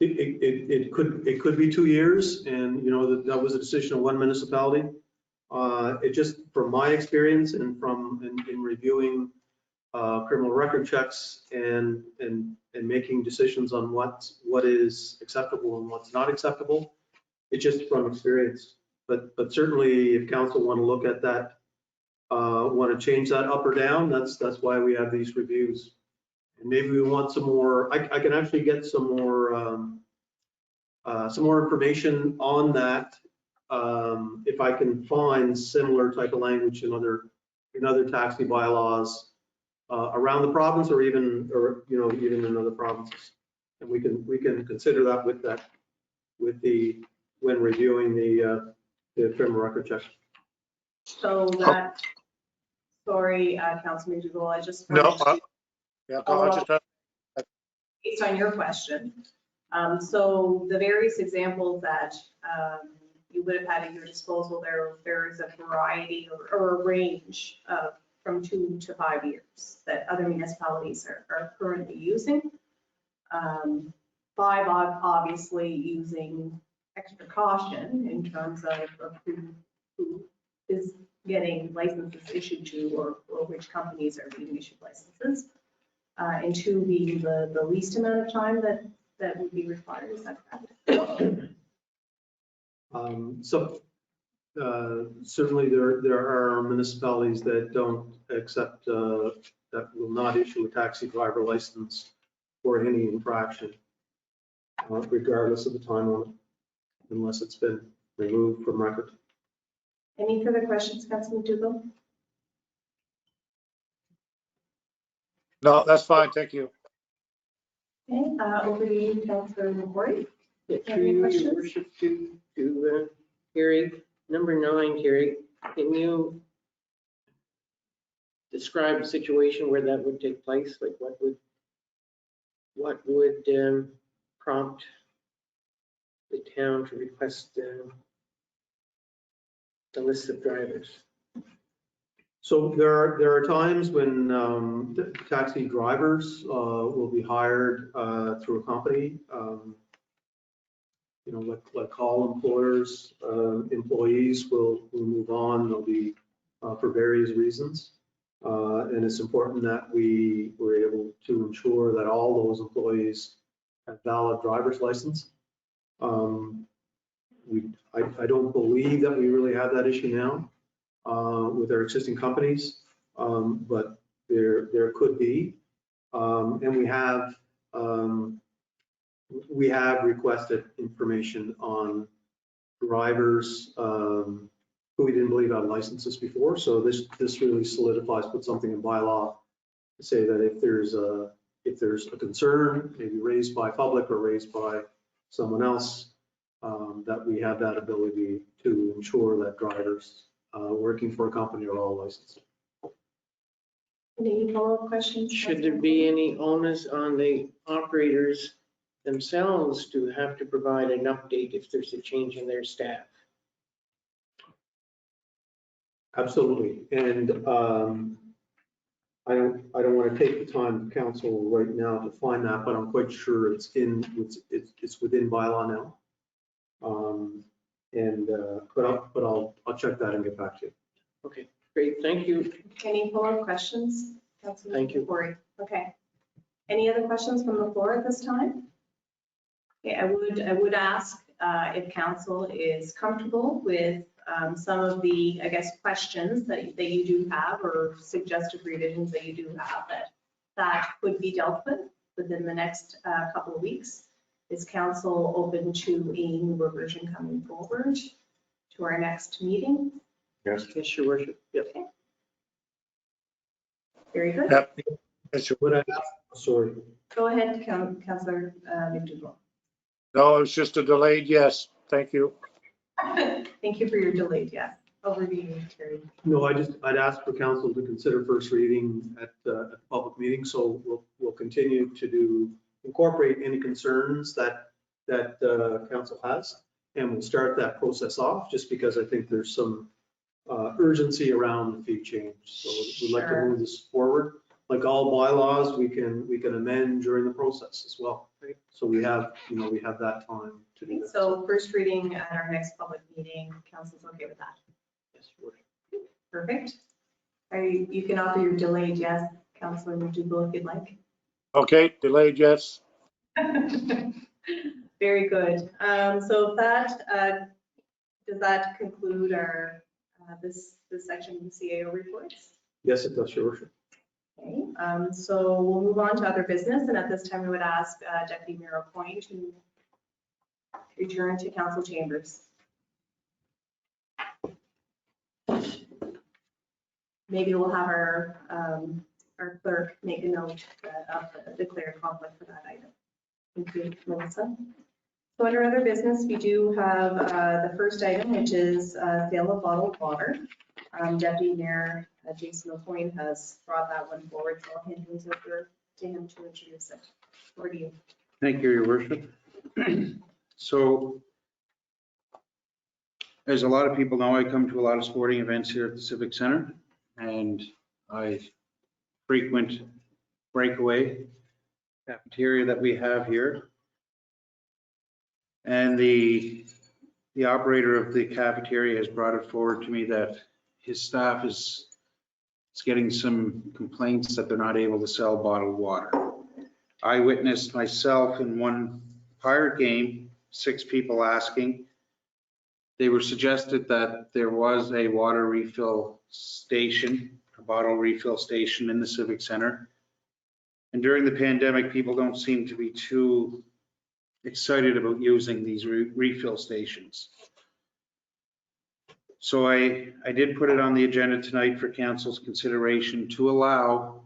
It could be 2 years, and that was a decision of one municipality. It just, from my experience and in reviewing criminal record checks and making decisions on what is acceptable and what's not acceptable, it's just from experience. But certainly, if council want to look at that, want to change that up or down, that's why we have these reviews. And maybe we want some more. I can actually get some more information on that if I can find similar type of language in other taxi bylaws around the province, or even in other provinces. And we can consider that when reviewing the criminal record check. So that, Sorry, Councilman Dugal, I just No, wanted to yeah, follow I just, up based on your question. So the various examples that you would have had at your disposal, there is a variety or a range of from 2 to 5 years that other municipalities are currently using. 5 obviously using extra caution in terms of who is getting licenses issued to or which companies are being issued licenses. And 2 being the least amount of time that would be required. Is that correct? So certainly there are municipalities that don't accept, that will not issue a taxi driver license for any infraction, regardless of the time limit, unless it's been removed from record. Any further questions, Councilman Dugal? no, that's fine, thank you. Okay, over to you, Councilor McCory. Yeah, Any through your questions? worship to Carrie, number 9, Carrie, can you describe a situation where that would take place? Like what would prompt the town to request the list of drivers? So there are times when taxi drivers will be hired through a company. You know, like all employers, employees will move on. They'll be for various reasons. And it's important that we were able to ensure that all those employees have valid driver's license. I don't believe that we really have that issue now with our existing companies, but there could be. And we have requested information on drivers who we didn't believe had licenses before. So this really solidifies, put something in bylaw to say that if there's a concern, maybe raised by public or raised by someone else, that we have that ability to ensure that drivers working for a company are all licensed. Any follow-up questions? Should there be any onus on the operators themselves to have to provide an update if there's a change in their staff? Absolutely. And I don't want to take the time of council right now to find that, but I'm quite sure it's within bylaw now. But I'll check that and get back to you. Okay, great, thank you. Any follow-up questions? Councilman Thank you. McCory? Okay. Any other questions from the floor at this time? Okay, I would ask if council is comfortable with some of the, I guess, questions that you do have or suggested revisions that you do have that could be dealt with within the next couple of weeks. Is council open to a new revision coming forward to our next meeting? Yes. Yes, your worship. Yep. Okay. Very good. Yep. Yes, you- Sorry. Go ahead, Councillor McDougall. No, it's just a delayed yes, thank you. Thank you for your delayed yes. Over to you, Terry. No, I'd ask for council to consider first reading at the public meeting. So we'll continue to incorporate any concerns that council has. And we'll start that process off just because I think there's some urgency around the fee change. So we'd like to Sure. move this forward. Like all bylaws, we can amend during the process as well. Right? So we have that time to do that. So first reading at our next public meeting, council's okay with that? Yes, your worship. Perfect. You can offer your delayed yes, Councillor McDougall, if you'd like. Okay, delayed yes. Very good. So that, does that conclude our, this section of the CAO reports? Yes, it does, your worship. Okay, so we'll move on to other business, and at this time we would ask Deputy Mayor O'Coin to return to council chambers. Maybe we'll have our clerk make a note of the declared conflict for that item. Thank you, Melissa. So under other business, we do have the first item, which is sale of bottled water. Deputy Mayor Jason O'Coin has brought that one forward, so I'll hand things over to him to introduce it. Over to you. Thank you, Your Worship. So, as a lot of people know, I come to a lot of sporting events here at the Civic Center, and I frequent Breakaway cafeteria that we have here. And the operator of the cafeteria has brought it forward to me that his staff is getting some complaints that they're not able to sell bottled water. I witnessed myself in one Pirate game, 6 people asking. They were suggested that there was a water refill station, a bottle refill station in the Civic Center. And during the pandemic, people don't seem to be too excited about using these refill stations. So I did put it on the agenda tonight for council's consideration to allow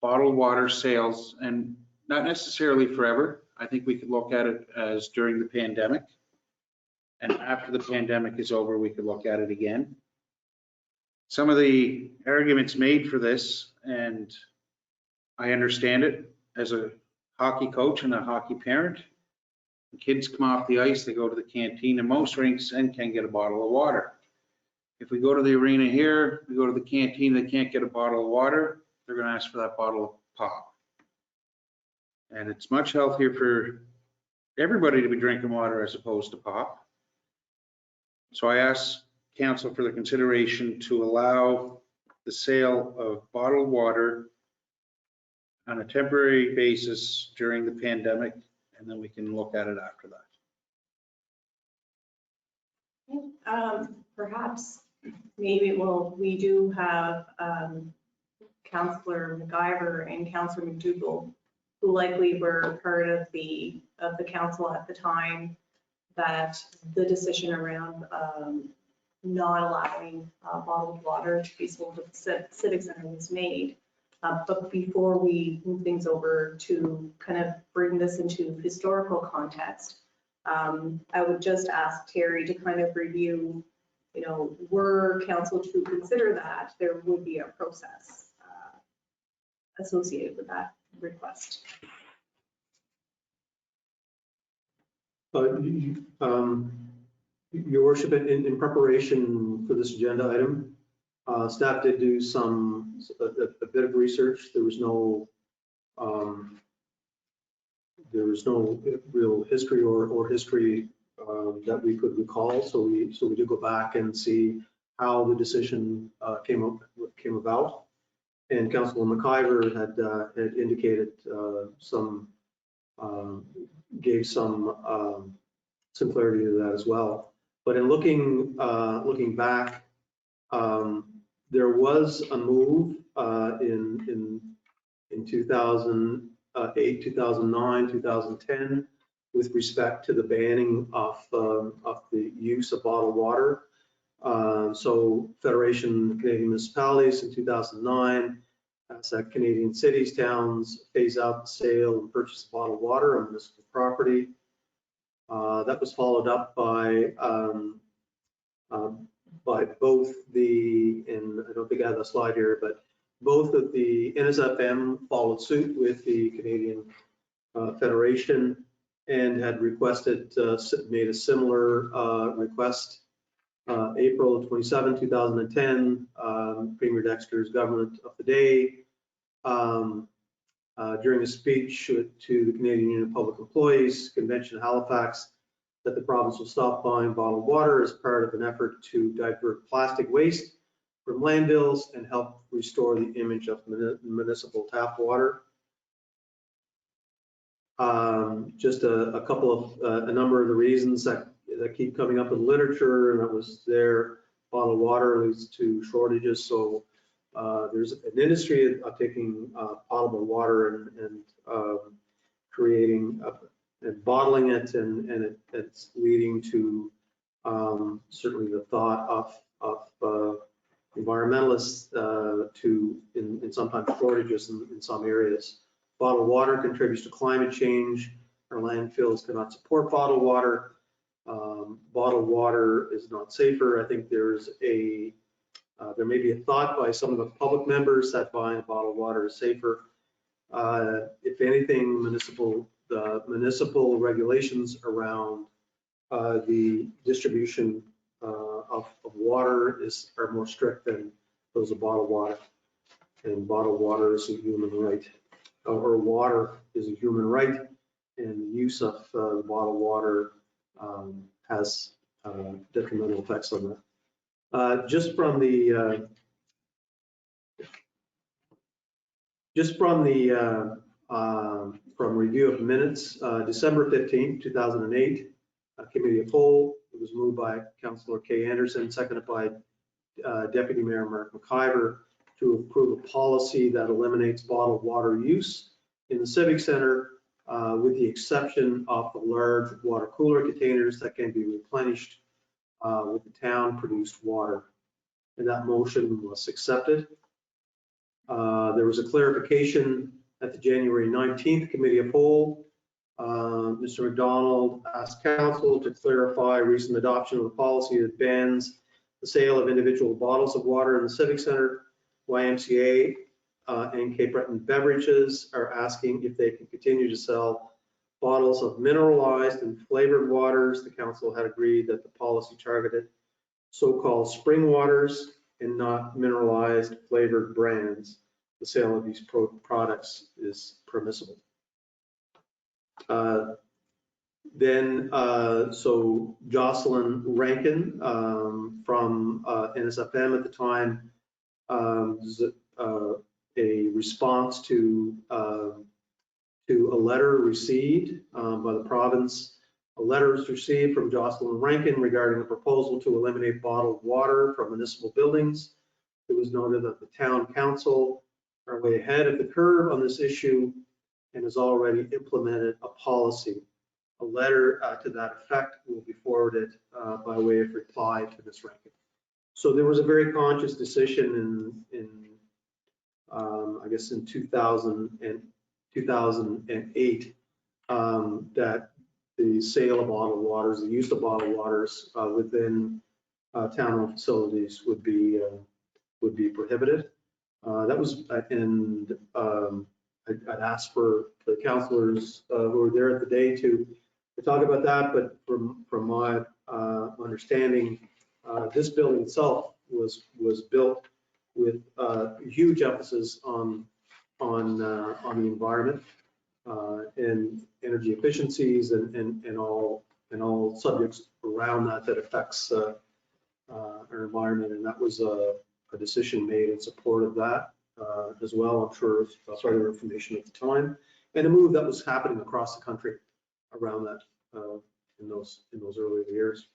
bottled water sales, and not necessarily forever. I think we could look at it as during the pandemic. And after the pandemic is over, we could look at it again. Some of the arguments made for this, and I understand it as a hockey coach and a hockey parent. The kids come off the ice, they go to the canteen in most rinks and can get a bottle of water. If we go to the arena here, we go to the canteen, they can't get a bottle of water, they're going to ask for that bottle of pop. And it's much healthier for everybody to be drinking water as opposed to pop. So I asked council for the consideration to allow the sale of bottled water on a temporary basis during the pandemic, and then we can look at it after that. Perhaps, maybe, well, we do have Councillor McIver and Councillor McDougall, who likely were part of the council at the time that the decision around not allowing bottled water to be sold at the Civic Center was made. But before we move things over to kind of bring this into historical context, I would just ask Terry to kind of review, were council to consider that, there would be a process associated with that request. Your Worship, in preparation for this agenda item, staff did do a bit of research. There was no real history or history that we could recall. So we did go back and see how the decision came about. And Councilor McIver had indicated gave some clarity to that as well. But in looking back, there was a move in 2008, 2009, 2010 with respect to the banning of the use of bottled water. So Federation of Canadian Municipalities in 2009 asked that Canadian cities, towns phase out the sale and purchase of bottled water on municipal property. That was followed up by both and I don't think I have a slide here, but both of the NSFM followed suit with the Canadian Federation and had made a similar request. April 27, 2010, Premier Dexter's government of the day, during a speech to the Canadian Union of Public Employees Convention in Halifax, that the province will stop buying bottled water as part of an effort to divert plastic waste from landfills and help restore the image of municipal tap water. Just a number of the reasons that keep coming up in literature, and that was there, bottled water leads to shortages. So there's an industry of taking potable water and creating and bottling it, and it's leading to certainly the thought of environmentalists to in sometimes shortages in some areas. Bottled water contributes to climate change. Our landfills cannot support bottled water. Bottled water is not safer. I think there's a There may be a thought by some of the public members that buying a bottle of water is safer. If anything, the municipal regulations around the distribution of water are more strict than those of bottled water. And bottled water is a human right, or water is a human right, and the use of bottled water has detrimental effects on that. Just from review of minutes, December 15th, 2008, Committee of Whole. It was moved by Councillor Kay Anderson, seconded by Deputy Mayor Mark McIver, to approve a policy that eliminates bottled water use in the Civic Center, with the exception of the large water cooler containers that can be replenished with the town-produced water. And that motion was accepted. There was a clarification at the January 19th Committee of Whole. Mr. McDonald asked council to clarify recent adoption of the policy that bans the sale of individual bottles of water in the Civic Center. YMCA and Cape Breton Beverages are asking if they can continue to sell bottles of mineralized and flavored waters. The council had agreed that the policy targeted so-called spring waters and not mineralized flavored brands. The sale of these products is permissible. So Jocelyn Rankin from NSFM at the time, a response to a letter received by the province. A letter was received from Jocelyn Rankin regarding a proposal to eliminate bottled water from municipal buildings. It was noted that the town council are way ahead of the curve on this issue and has already implemented a policy. A letter to that effect will be forwarded by way of reply to Ms. Rankin. So there was a very conscious decision in I guess in 2008 that the sale of bottled waters, the use of bottled waters within town-owned facilities would be prohibited. That was, and I'd asked for the councillors who were there at the day to talk about that, but from my understanding, this building itself was built with huge emphasis on the environment and energy efficiencies and all subjects around that affects our environment, and that was a decision made in support of that as well. I'm sure that's further information at the time, and a move that was happening across the country around that in those earlier years.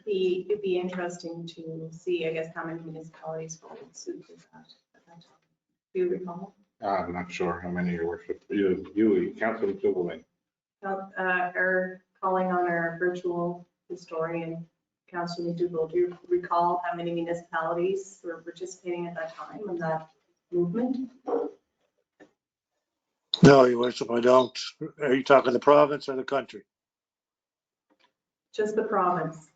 It'd be interesting to see, I guess, how many municipalities followed suit with that at that time. Do you recall? I'm not sure how many, Your Worship. You, Councilor Dublin. Or calling on our virtual historian, Councilor McDougall, do you recall how many municipalities were participating at that time in that movement? No, Your Worship, I don't. Are you talking the province or the country? Just the province.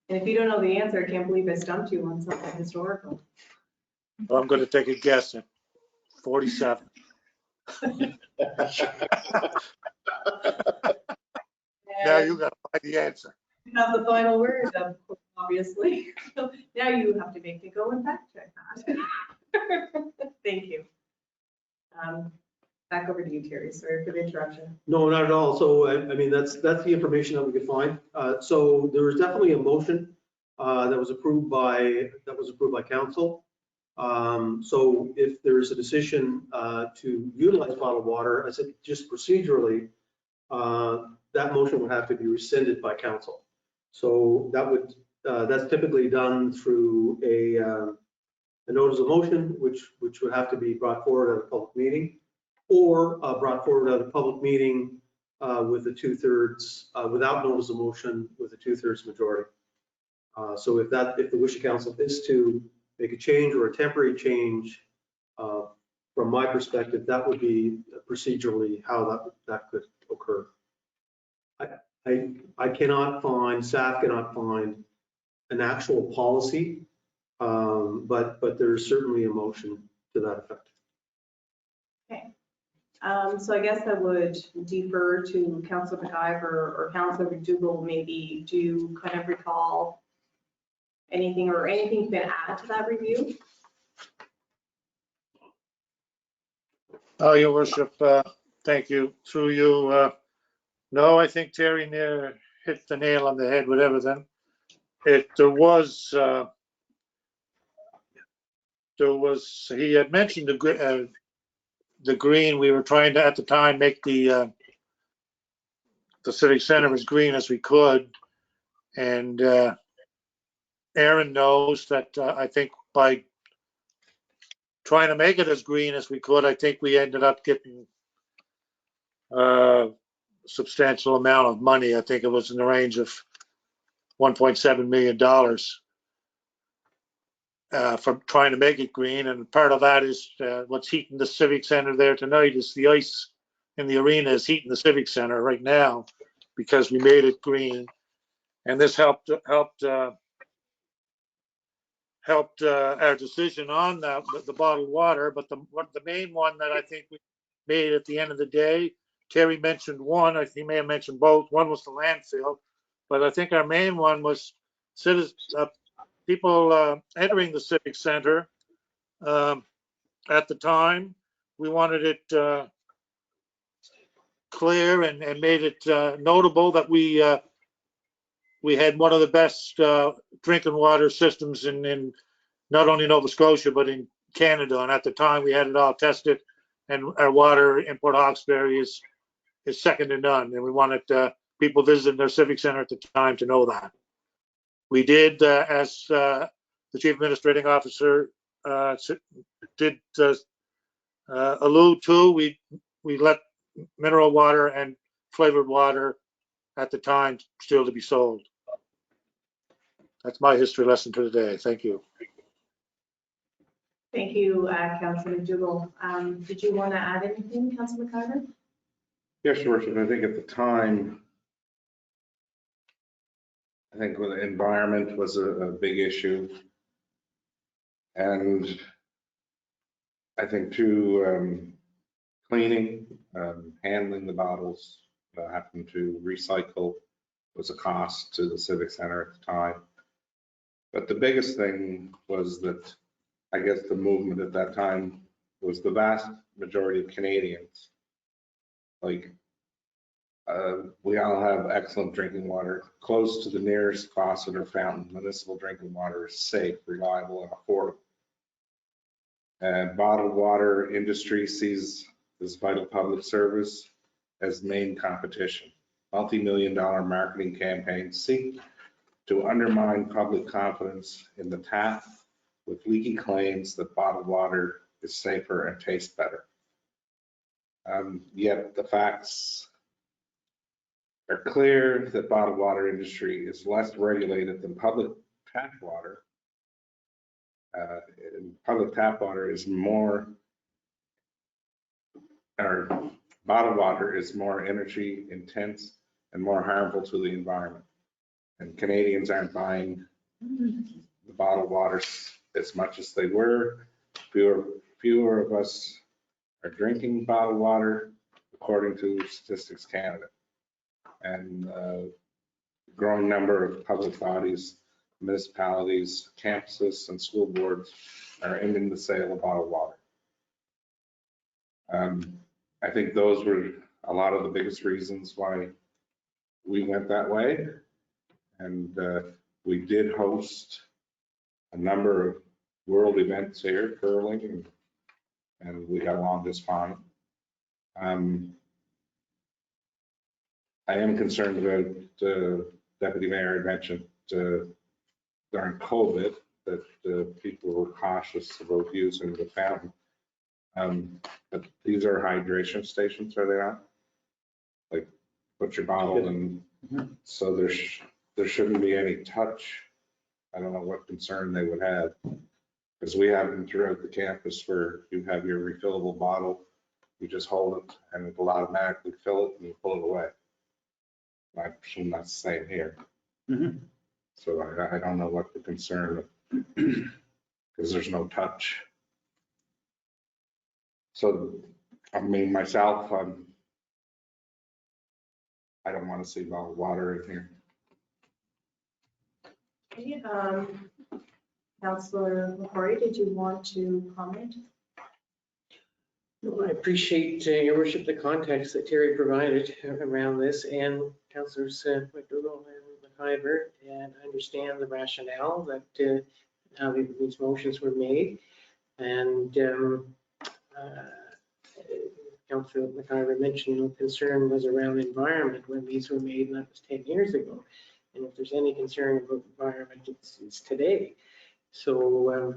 And if you don't know the answer, I can't believe I stumped you on something historical. Well, I'm going to take a guess at 47. Now you got to find the answer. You have the final word, obviously. Now you have to make me go and fact check that. Thank you. Back over to you, Terry. Sorry for the interruption. No, not at all. So I mean, that's the information that we could find. So there was definitely a motion that was approved by council. So if there is a decision to utilize bottled water, I said just procedurally, that motion would have to be rescinded by council. So that's typically done through a notice of motion, which would have to be brought forward at a public meeting, or brought forward at a public meeting with a 2/3, without notice of motion, with a 2/3 majority. So if the wish of council is to make a change or a temporary change, from my perspective, that would be procedurally how that could occur. I cannot find, staff cannot find an actual policy But there's certainly a motion to that effect. So I guess I would defer to Councilor McIver or Councilor McDougall, maybe do kind of recall anything you can add to that review. Oh, Your Worship, thank you. Through you, no, I think Terry near hit the nail on the head with everything. He had mentioned the green. We were trying to, at the time, make the civic center as green as we could. And Aaron knows that I think by trying to make it as green as we could, I think we ended up getting a substantial amount of money. I think it was in the range of $1.7 million from trying to make it green. And part of that is what's heating the civic center there tonight is the ice in the arena is heating the civic center right now because we made it green. And this helped our decision on the bottled water. But the main one that I think we made at the end of the day, Terry mentioned one. I think he may have mentioned both. One was the landfill, but I think our main one was people entering the civic center. At the time, we wanted it clear and made it notable that we had one of the best drinking water systems in not only Nova Scotia, but in Canada. And at the time, we had it all tested, and our water in Port Hawkesbury is second to none. And we wanted people visiting their civic center at the time to know that. We did, as the Chief Administrating Officer did allude to, we let mineral water and flavored water at the time still to be sold. That's my history lesson for today. Thank you. Thank you, Councilor McDougall. Did you want to add anything, Councilor McIver? Yes, Your Worship, I think at the time, I think the environment was a big issue. And I think too, cleaning, handling the bottles, having to recycle was a cost to the Civic Center at the time. But the biggest thing was that I guess the movement at that time was the vast majority of Canadians. Like, we all have excellent drinking water, close to the nearest faucet or fountain. Municipal drinking water is safe, reliable, and affordable. And bottled water industry sees this vital public service as main competition. Multi-million-dollar marketing campaigns seek to undermine public confidence in the tap with leaky claims that bottled water is safer and tastes better. Yet the facts are clear that bottled water industry is less regulated than public tap water. Public tap water is more, or bottled water is more energy intense and more harmful to the environment. And Canadians aren't buying the bottled water as much as they were. Fewer of us are drinking bottled water, according to Statistics Canada. And a growing number of public bodies, municipalities, campuses, and school boards are ending the sale of bottled water. I think those were a lot of the biggest reasons why we went that way. And we did host a number of world events here, curling, and we got along just fine. I am concerned about Deputy Mayor had mentioned during COVID that people were cautious about using the fountain. But these are hydration stations, are they not? Like, put your bottle in, so there shouldn't be any touch. I don't know what concern they would have, because we have them throughout the campus where you have your refillable bottle, you just hold it and it will automatically fill it and you pull it away. I presume that's the same here. So I don't know what the concern because there's no touch. So, I mean, myself, I don't want to see bottled water in here. Okay, Councillor McCrory, did you want to comment? I appreciate, Your Worship, the context that Terry provided around this, and Councillors McDougall and McIver, and I understand the rationale that how these motions were made. And Councillor McIver mentioned no concern was around the environment when these were made, and that was 10 years ago. And if there's any concern about the environment, it's today. So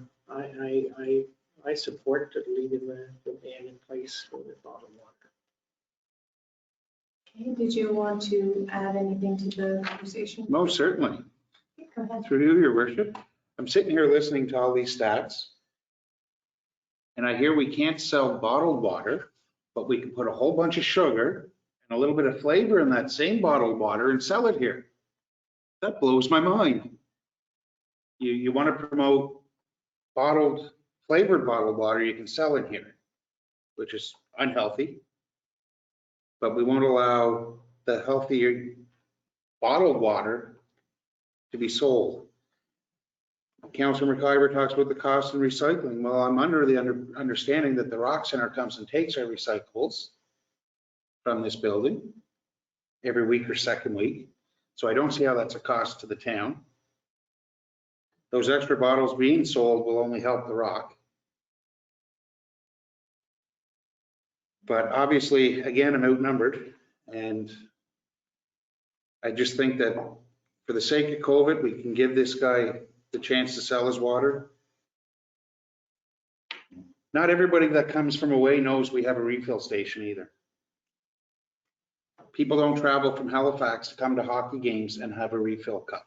I support leaving the ban in place for the bottled water. Okay, did you want to add anything to the conversation? Most certainly. Okay, go ahead. Through you, Your Worship. I'm sitting here listening to all these stats, and I hear we can't sell bottled water, but we can put a whole bunch of sugar and a little bit of flavor in that same bottled water and sell it here. That blows my mind. You want to promote flavored bottled water, you can sell it here, which is unhealthy. But we won't allow the healthier bottled water to be sold. Councillor McIver talks about the cost of recycling. Well, I'm under the understanding that the Rock Center comes and takes our recyclables from this building every week or second week. So I don't see how that's a cost to the town. Those extra bottles being sold will only help the Rock. But obviously, again, I'm outnumbered, and I just think that for the sake of COVID, we can give this guy the chance to sell his water. Not everybody that comes from away knows we have a refill station either. People don't travel from Halifax to come to hockey games and have a refill cup.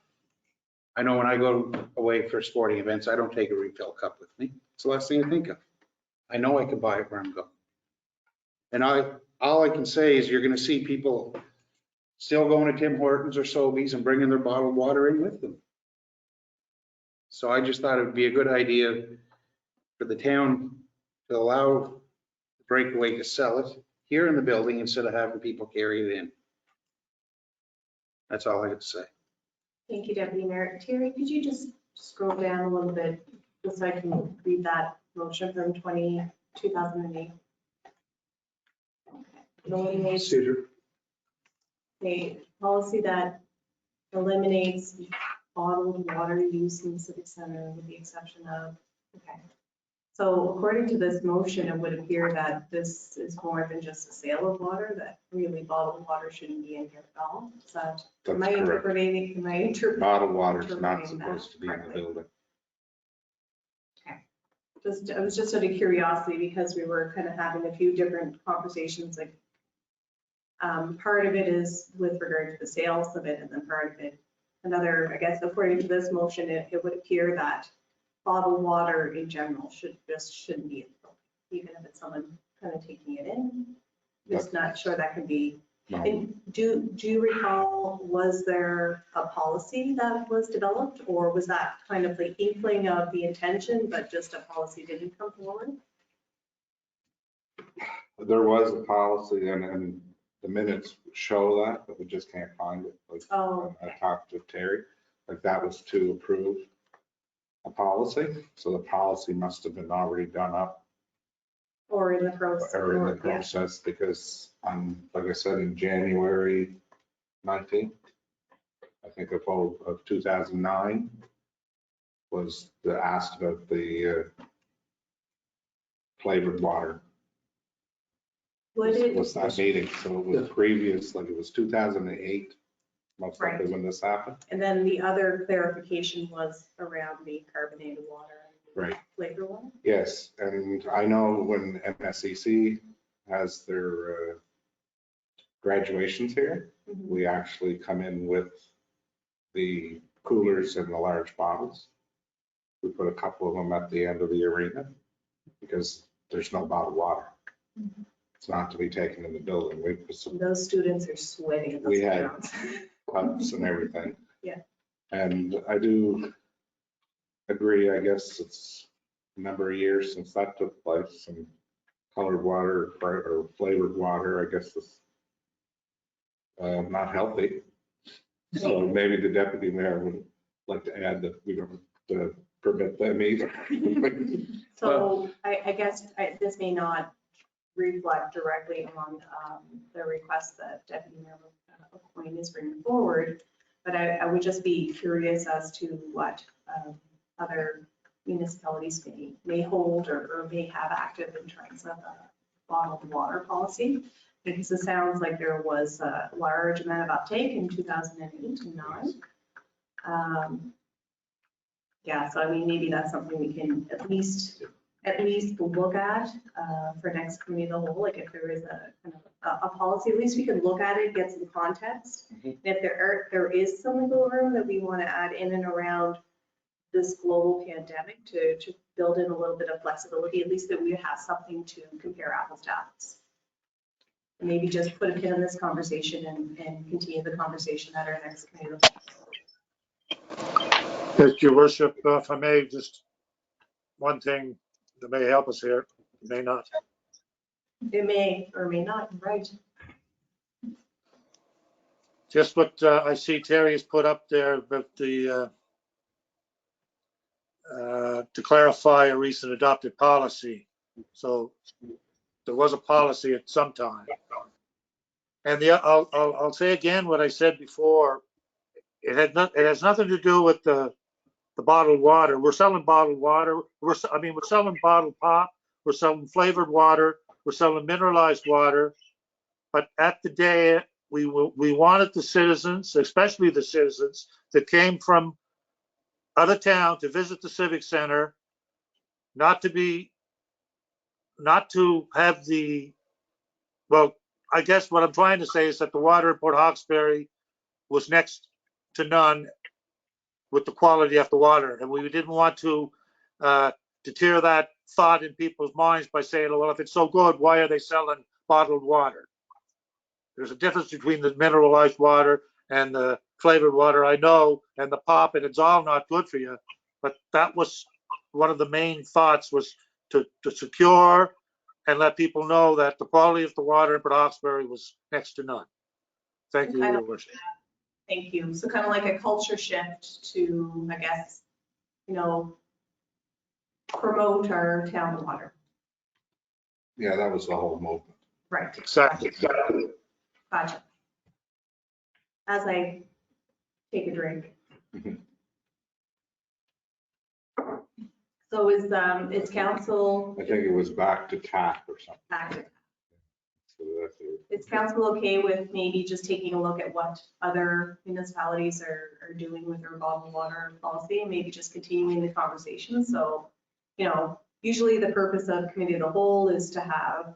I know when I go away for sporting events, I don't take a refill cup with me. It's the last thing I think of. I know I can buy it where I'm going. And all I can say is you're going to see people still going to Tim Hortons or Sobeys and bringing their bottled water in with them. So I just thought it would be a good idea for the town to allow Breakaway to sell it here in the building instead of having people carry it in. That's all I have to say. Thank you, Deputy Mayor. Terry, could you just scroll down a little bit just so I can read that motion from 2008? Eliminates a policy that eliminates bottled water use in the civic center with the exception of, okay. So according to this motion, it would appear that this is more than just a sale of water, that really bottled water shouldn't be in here at all. Is that, am I interpreting? Bottled water is not supposed to be in the building. Okay. I was just out of curiosity because we were kind of having a few different conversations, like part of it is with regard to the sales of it, and then part of it, another, I guess, according to this motion, it would appear that bottled water in general shouldn't be in the building, even if it's someone kind of taking it in. Just not sure that could be. No. And do you recall, was there a policy that was developed, or was that kind of the inkling of the intention, but just a policy didn't come forward? There was a policy and the minutes show that, but we just can't find it. Like, Oh, I talked to Terry, like that was to approve a policy. So the policy must have been already done up or in the process. or in the process because like I said, in January 19th, I think of 2009 was the asked about the flavored water. Was that meeting? So it was previous, like it was 2008, most likely when this happened. And then the other clarification was around the carbonated water. Right. Flavored water? Yes, and I know when MSCC has their graduations here, we actually come in with the coolers and the large bottles. We put a couple of them at the end of the arena because there's no bottled water. It's not to be taken in the building. We put some, those students are sweating. We had cups and everything. Yeah. And I do agree, I guess it's number of years since that took place, and colored water or flavored water, I guess, is not healthy. So maybe the deputy mayor would like to add that we don't have to permit them either. So I guess this may not reflect directly on the request that Deputy Mayor O'Coin is bringing forward, but I would just be curious as to what other municipalities may hold or may have active in terms of bottled water policy, because it sounds like there was a large amount of uptake in 2008 and 9. Yeah, so I mean, maybe that's something we can at least look at for next committee of the whole. Like if there is a kind of a policy, at least we can look at it, get some context. And if there is some wiggle room that we want to add in and around this global pandemic to build in a little bit of flexibility, at least that we have something to compare apples to apples. And maybe just put a pin in this conversation and continue the conversation at our next committee of the whole. Yes, Your Worship, if I may, just one thing that may help us here, may not. It may or may not, right? Just what I see Terry has put up there, but the to clarify a recent adopted policy. So there was a policy at some time. And I'll say again what I said before. It has nothing to do with the bottled water. We're selling bottled water. We're selling bottled pop. We're selling flavored water. We're selling mineralized water. But at the day, we wanted the citizens, especially the citizens that came from out of town to visit the Civic Center, not to have the, well, I guess what I'm trying to say is that the water in Port Hawkesbury was next to none with the quality of the water. And we didn't want to deter that thought in people's minds by saying, well, if it's so good, why are they selling bottled water? There's a difference between the mineralized water and the flavored water, I know, and the pop, and it's all not good for you. But that was one of the main thoughts, was to secure and let people know that the quality of the water in Port Hawkesbury was next to none. Thank you, Your Worship. Thank you. So kind of like a culture shift to, I guess, promote our town water. Yeah, that was the whole movement. Right. Exactly. Gotcha. As I take a drink. So is council I think it was back to tap or something. active? So that's it. Is council okay with maybe just taking a look at what other municipalities are doing with their bottled water policy and maybe just continuing the conversation? So, usually the purpose of committee of the whole is to have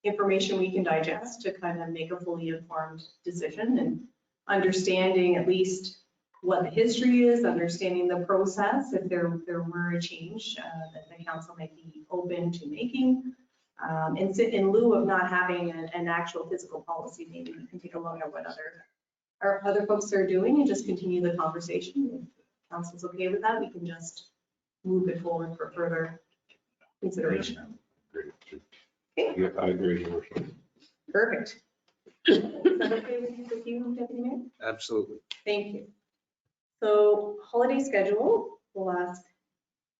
information we can digest to kind of make a fully informed decision, and understanding at least what the history is, understanding the process, if there were a change that the council might be open to making. And in lieu of not having an actual physical policy, maybe we can take a look at what other folks are doing and just continue the conversation. If council's okay with that, we can just move it forward for further consideration. Okay. Yeah, I agree, Your Worship. Perfect. Is that okay with you, Deputy Mayor? Absolutely. Thank you. So holiday schedule, we'll ask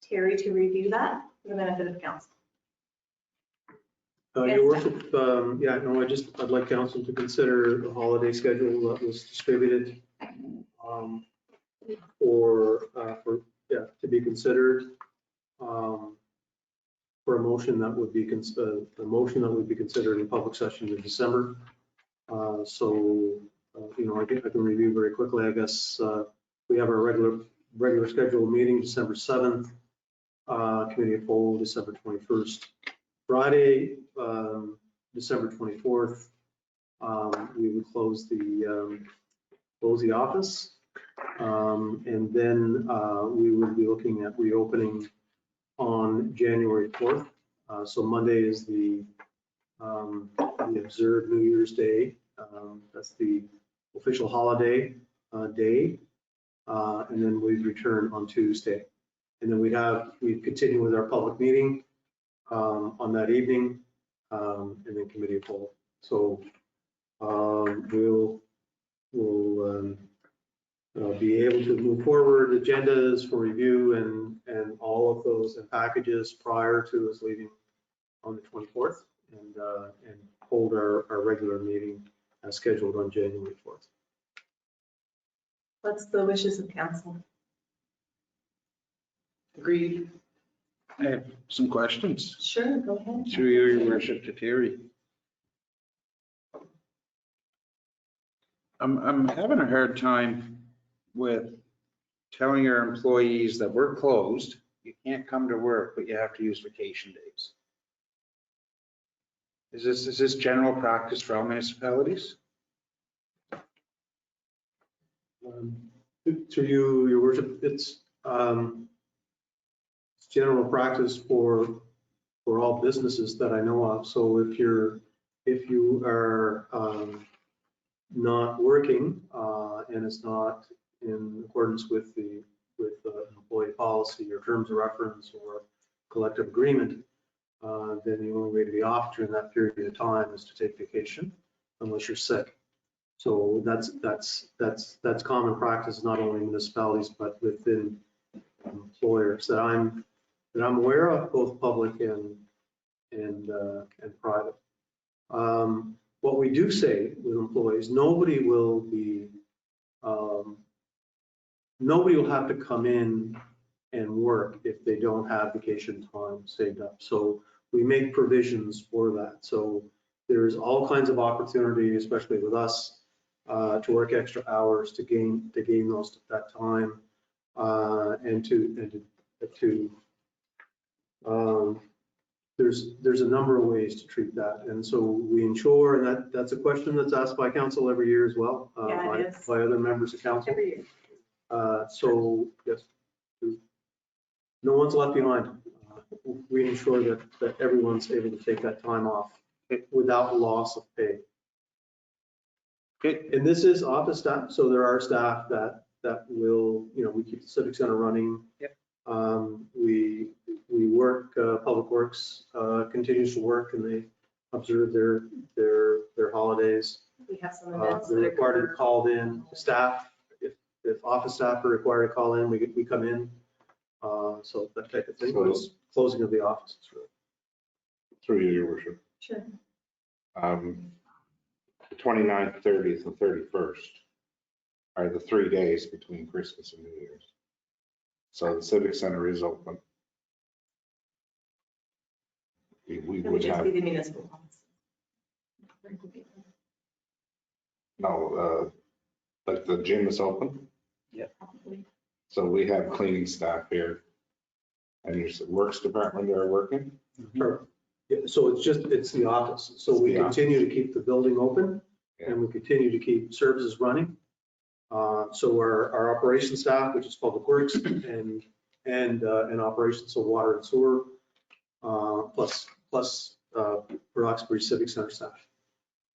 Terry to review that for the benefit of council. Your Worship, I'd like council to consider the holiday schedule that was distributed to be considered for a motion that would be considered in public session in December. I can review very quickly. I guess we have our regular scheduled meeting December 7th, committee of whole December 21st. Friday, December 24th, we would close the office. And then we would be looking at reopening on January 4th. So Monday is the observed New Year's Day. That's the official holiday day. And then we'd return on Tuesday. And then we'd continue with our public meeting on that evening, and then committee of whole. So we'll be able to move forward agendas for review and all of those and packages prior to us leaving on the 24th, and hold our regular meeting as scheduled on January 4th. What's the wishes of council? Agreed. I have some questions. Sure, go ahead. Through you, your worship, to Terry. I'm having a hard time with telling our employees that we're closed, you can't come to work, but you have to use vacation days. Is this general practice for all municipalities? Through you, your worship, it's general practice for all businesses that I know of. So if you are not working and it's not in accordance with the employee policy or terms of reference or collective agreement, then the only way to be off during that period of time is to take vacation unless you're sick. So that's common practice, not only in municipalities, but within employers that I'm aware of, both public and private. What we do say with employees, nobody will have to come in and work if they don't have vacation time saved up. So we make provisions for that. So there's all kinds of opportunity, especially with us, to work extra hours to gain that time, and there's a number of ways to treat that. And so we ensure, and that's a question that's asked by council every year as well, Yeah, it is. by other members of council. Every year. So yes, no one's left behind. We ensure that everyone's able to take that time off without loss of pay. Okay. And this is office staff, so there are staff that will, we keep the Civic Center running. Yep. We work, Public Works continues to work, and they observe their holidays. We have some events They're that required to occur. be called in. Staff, if office staff are required to call in, we come in. So that type of thing, but it's closing of the offices, really. Through you, your worship. Sure. The 29th, 30th, and 31st are the 3 days between Christmas and New Year's. So the Civic Center is open. We It would would just have, be the municipal ones. no, like the gym is open. Probably. So we have cleaning staff here. And your works department are working. Sure. Yeah, so it's the office. So we It's the continue to keep the building open, and we continue to keep services running. So our operations staff, which is Public Works and operations, so water and sewer, plus Roxbury Civic Center staff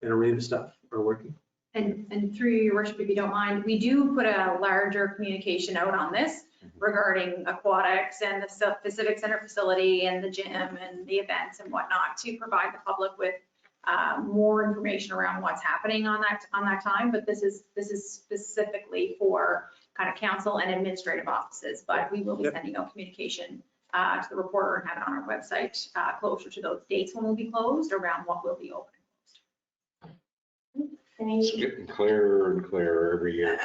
and arena staff are working. And through your worship, if you don't mind, we do put a larger communication out on this regarding aquatics and the Civic Center facility and the gym and the events and whatnot to provide the public with more information around what's happening on that time. But this is specifically for kind of council and administrative offices. But we will be sending out communication to the reporter and have it on our website closer to those dates when we'll be closed, around what will be open. It's getting clearer and clearer every year.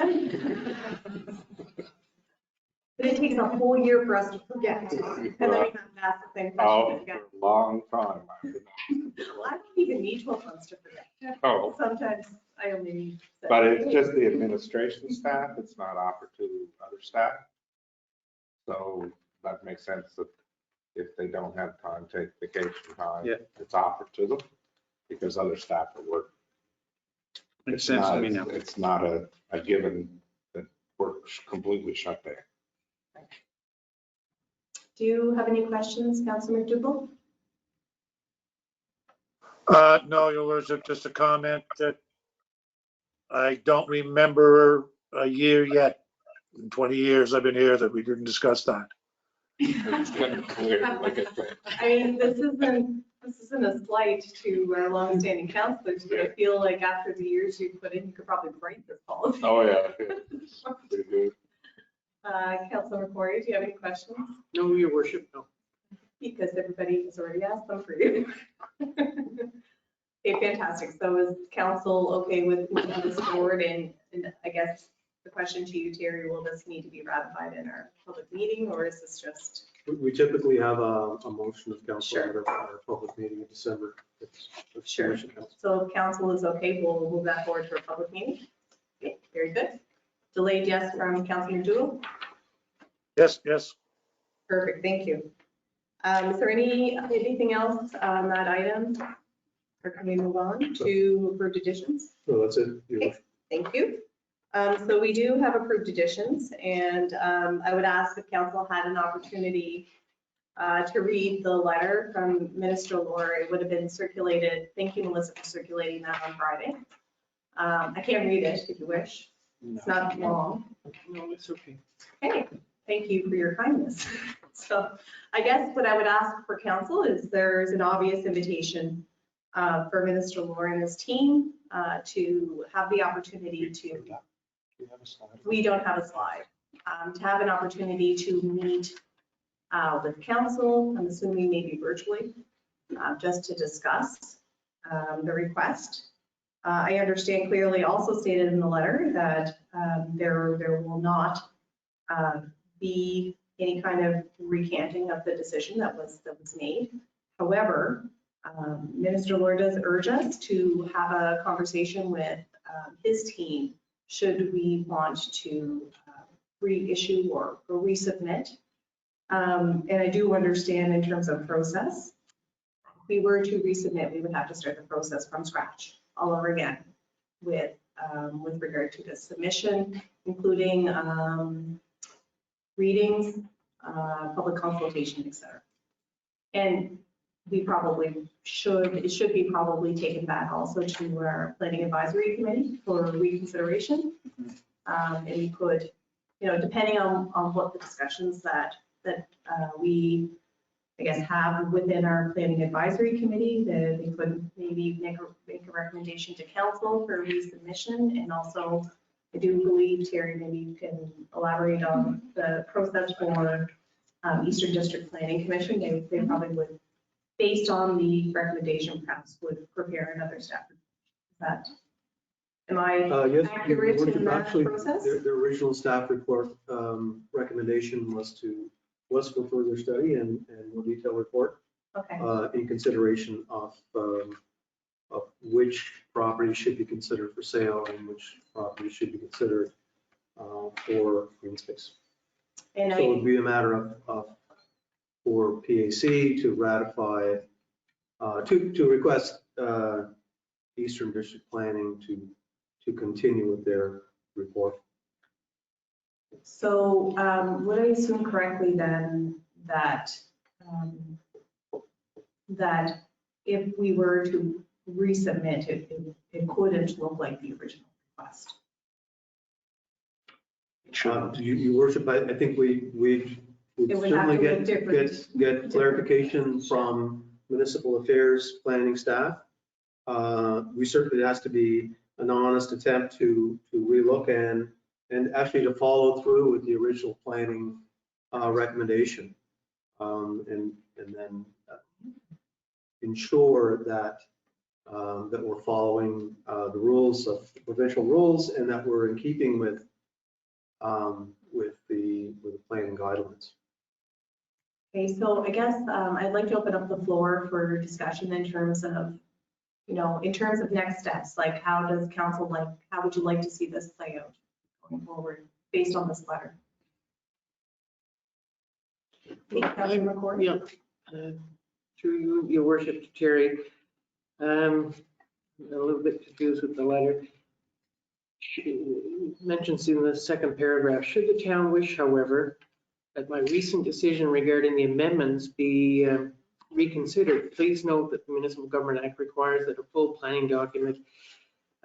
But it takes a whole year for us to forget. And then we have to ask the same Oh, question again. for a long time. I don't even need 12 months to forget. Oh, Sometimes I only need. but it's just the administration staff. It's not offered to other staff. So that makes sense that if they don't have time, take vacation time, it's offered to them because other staff are working. Makes sense to me now. It's not a given that we're completely shut down. Do you have any questions, Councilor McDougall? No, your worship, just a comment that I don't remember a year yet, in 20 years I've been here, that we didn't discuss that. It's kind of clear, like I said. I mean, this isn't a slight to our longstanding counselors, but I feel like after the years you put in, you could probably write this policy. Oh, yeah. Pretty good. Councilor Corey, do you have any questions? No, your worship, no. Because everybody has already asked them for you. Okay, fantastic. So is council okay with moving this forward? And I guess the question to you, Terry, will this need to be ratified in our public meeting, or is this just? We typically have a motion of council Sure. at our public meeting in December. It's Sure. commission council. So if council is okay, we'll move that forward to a public meeting. Okay, very good. Delayed yes from Councilor Doolittle. Yes, yes. Perfect, thank you. Is there anything else on that item? Or can we move on to approved additions? So that's it. Your Okay, thank you. So we do have approved additions, and I would ask if council had an opportunity to read the letter from Minister Laura. It would have been circulated. Thank you, Melissa, for circulating that on Friday. I can read it if you wish. It's not long. No, it's okay. Okay, thank you for your kindness. So I guess what I would ask for council is there's an obvious invitation for Minister Laura and his team to have the opportunity to, we don't have a slide, to have an opportunity to meet with council, I'm assuming maybe virtually, just to discuss the request. I understand clearly also stated in the letter that there will not be any kind of recanting of the decision that was made. However, Minister Laura does urge us to have a conversation with his team should we want to reissue or resubmit. And I do understand in terms of process, if we were to resubmit, we would have to start the process from scratch all over again with regard to the submission, including readings, public consultation, et cetera. And we probably it should be probably taken back also to our planning advisory committee for reconsideration. And we could, depending on what the discussions that we, I guess, have within our planning advisory committee, that they could maybe make a recommendation to council for resubmission. And also, I do believe, Terry, maybe you can elaborate on the process for Eastern District Planning Commission. They probably would, based on the recommendation, perhaps would prepare another staff report. Am I Yes, accurate in that actually, process? their original staff report recommendation was for further study and more detailed report Okay, in consideration of which property should be considered for sale and which property should be considered for green space. and So it would be a matter of for PAC to ratify, to request Eastern District Planning to continue with their report. So would I assume correctly then that that if we were to resubmit, it couldn't look like the original request? Your worship, I think we would It would have certainly to look different. get clarification from municipal affairs planning staff. We certainly, it has to be an honest attempt to relook and actually to follow through with the original planning recommendation. And then ensure that that we're following the rules of the provincial rules and that we're in keeping with the planning guidelines. Okay, so I guess I'd like to open up the floor for discussion in terms of, in terms of next steps, like how does council how would you like to see this play out going forward based on this letter? Councilor McCord? Yeah, through you, your worship, Terry, a little bit confused with the letter. It mentions in the second paragraph, should the town wish, however, that my recent decision regarding the amendments be reconsidered, please note that the Municipal Government Act requires that a full planning document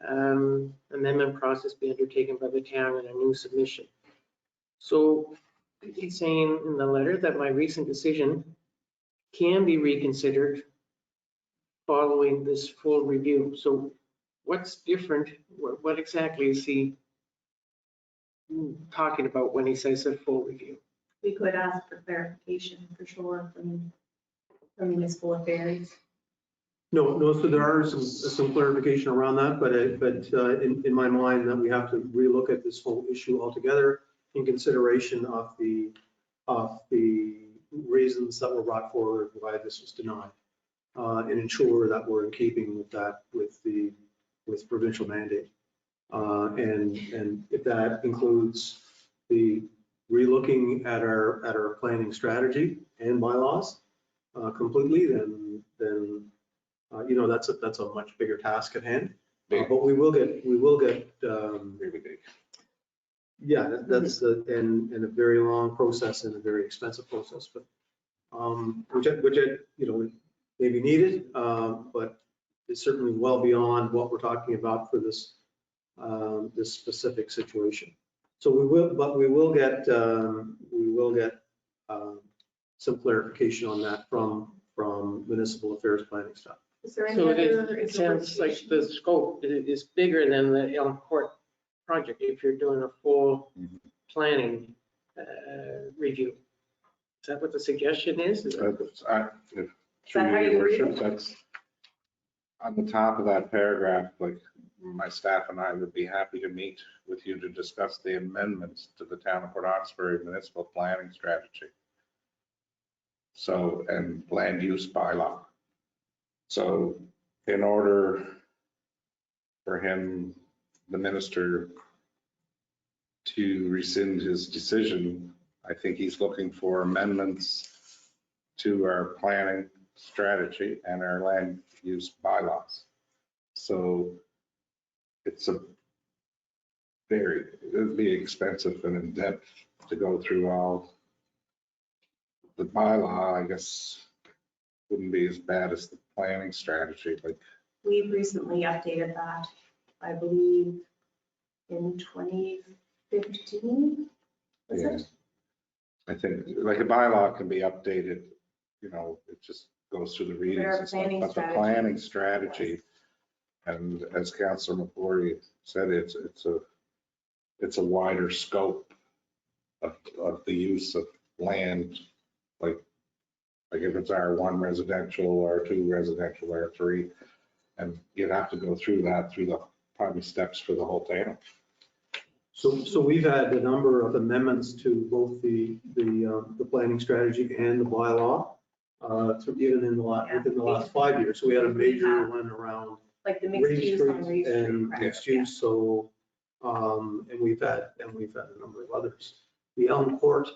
amendment process be undertaken by the town in a new submission. So He's saying in the letter that my recent decision can be reconsidered following this full review. So what's different? What exactly is he talking about when he says a full review? We could ask for clarification for sure from municipal affairs. No, so there are some clarification around that, but in my mind, that we have to relook at this whole issue altogether in consideration of the reasons that were brought forward why this was denied, and ensure that we're in keeping with that, with provincial mandate. And if that includes the relooking at our planning strategy and bylaws completely, then you know, that's a much bigger task at hand. But we will get yeah, that's and a very long process and a very expensive process, but which you know, may be needed, but it's certainly well beyond what we're talking about for this this specific situation. So we will get some clarification on that from municipal affairs planning staff. Is there any So other? it sounds like the scope is bigger than the Elm Court project if you're doing a full planning review. Is that what the suggestion is? Through that how your you read worship, it? that's on the top of that paragraph, like my staff and I would be happy to meet with you to discuss the amendments to the Town of Port Hawkesbury Municipal Planning Strategy. So, and land use bylaw. So in order for him, the minister, to rescind his decision, I think he's looking for amendments to our planning strategy and our land use bylaws. So it would be expensive and in depth to go through all. The bylaw, I guess, wouldn't be as bad as the planning strategy, like. We've recently updated that, I believe, in 2015. Was Yeah. it? I think, like a bylaw can be updated, you know, it just goes through the readings our and stuff, planning but the strategy. planning strategy, and as Councillor McCory said, it's a wider scope of the use of land, like if it's R1 residential, R2 residential, R3, and you'd have to go through the probably steps for the whole town. So we've had a number of amendments to both the planning strategy and the bylaw, even within the last 5 years. So we had a major one around Like the mixed Reed use Street on Reed Street. and correct, mixed yeah. use, so, and we've had a number of others. The Elm Court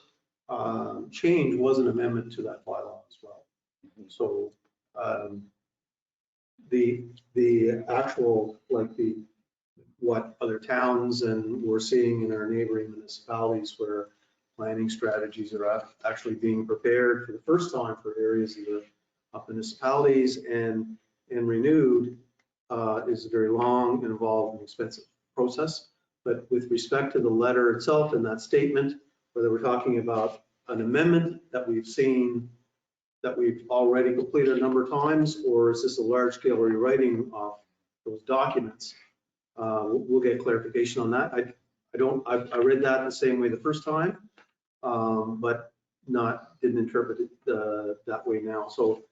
change was an amendment to that bylaw as well. So the actual, like what other towns and we're seeing in our neighboring municipalities where planning strategies are actually being prepared for the first time for areas of municipalities and renewed is a very long and involved and expensive process. But with respect to the letter itself and that statement, whether we're talking about an amendment that we've seen that we've already completed a number of times, or is this a large scale rewriting of those documents? We'll get clarification on that. I read that the same way the first time, but didn't interpret it that way now. So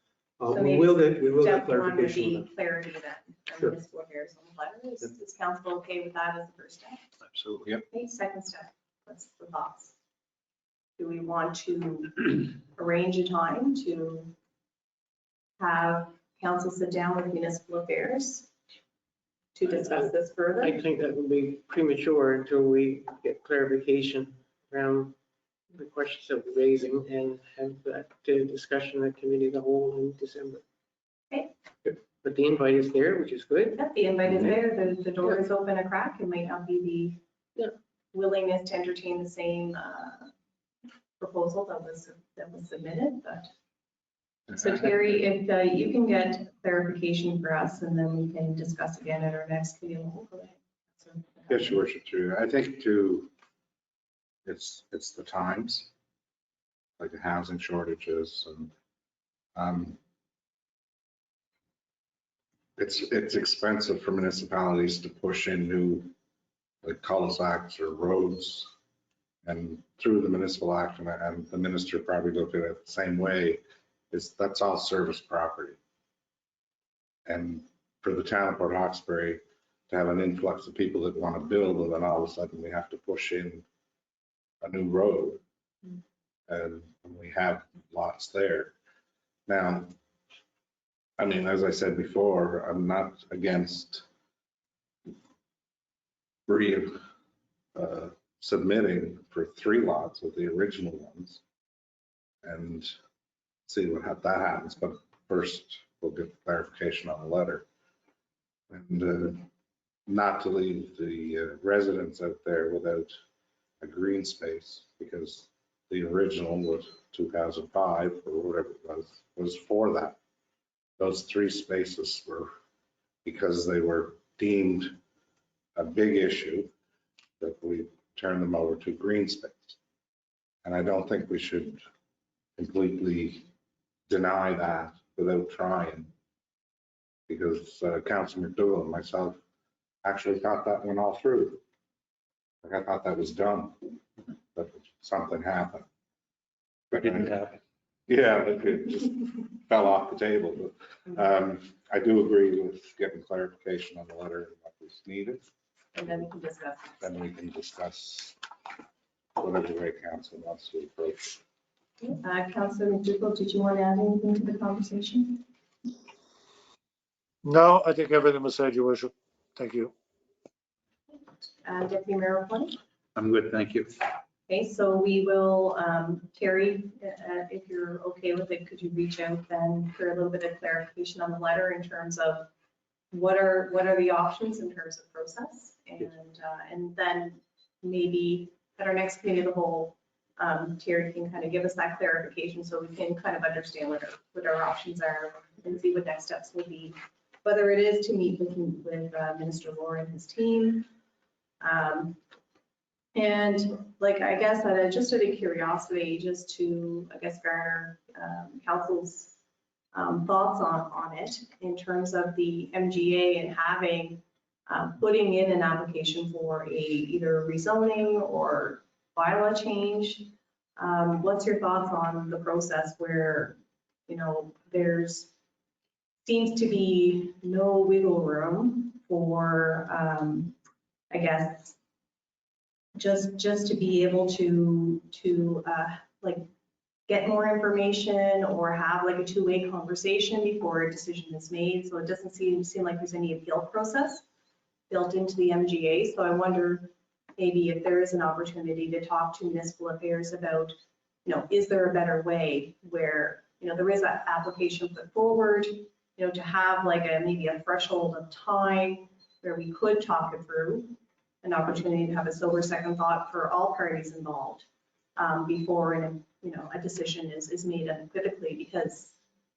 we will get clarification on that. Clarity then, from Sure. municipal affairs on the letter. Is council okay with that as the first step? Absolutely, yep. Okay, second step, what's the thoughts? Do we want to arrange a time to have council sit down with municipal affairs to discuss this further? I think that would be premature until we get clarification around the questions that we're raising and have that discussion at committee of the whole in December. Okay. But the invite is there, which is good. Yeah, the invite is there, the door is open a crack. It might not be the willingness to entertain the same proposal that was submitted, but. So Terry, if you can get clarification for us and then we can discuss again at our next committee. Yes, your worship, too. I think too, it's the times. like housing shortages and it's expensive for municipalities to push in new like cul-de-sacs or roads. And through the municipal act, and the minister probably looked at it the same way, is that's all service property. And for the town of Port Hawkesbury to have an influx of people that want to build, and then all of a sudden we have to push in a new road. And we have lots there. Now, I mean, as I said before, I'm not against submitting for 3 lots of the original ones and see what that happens. But first, we'll get clarification on the letter. And not to leave the residents out there without a green space, because the original was 2005 or whatever it was for that. Those 3 spaces were because they were deemed a big issue that we turned them over to green space. And I don't think we should completely deny that without trying, because Councilor McDougall and myself actually thought that went all through. Like, I thought that was done, but something happened. It didn't happen. Yeah, it just fell off the table. But I do agree with getting clarification on the letter and what was needed. And then we can discuss. Then we can discuss whatever way council wants to approach. Councilor McDougall, did you want to add anything to the conversation? No, I think everything was said, Your Worship. Thank you. Deputy Mayor O'Connor? I'm good, thank you. Okay, so we will, Terry, if you're okay with it, could you reach out then for a little bit of clarification on the letter in terms of what are the options in terms of process? And then maybe at our next committee of the whole, Terry can kind of give us that clarification so we can kind of understand what our options are and see what next steps will be. Whether it is to meet with Minister Laura and his team. And like, I guess just out of curiosity, just to, I guess, garner council's thoughts on it in terms of the MGA and having, putting in an application for either rezoning or bylaw change. What's your thoughts on the process where, you know, there's seems to be no wiggle room for, I guess, just to be able to like get more information or have like a two-way conversation before a decision is made. So it doesn't seem like there's any appeal process built into the MGA. So I wonder maybe if there is an opportunity to talk to municipal affairs about, you know, is there a better way where, you know, there is that application put forward, you know, to have like maybe a threshold of time where we could talk it through, an opportunity to have a sober second thought for all parties involved before a decision is made unequivocally, because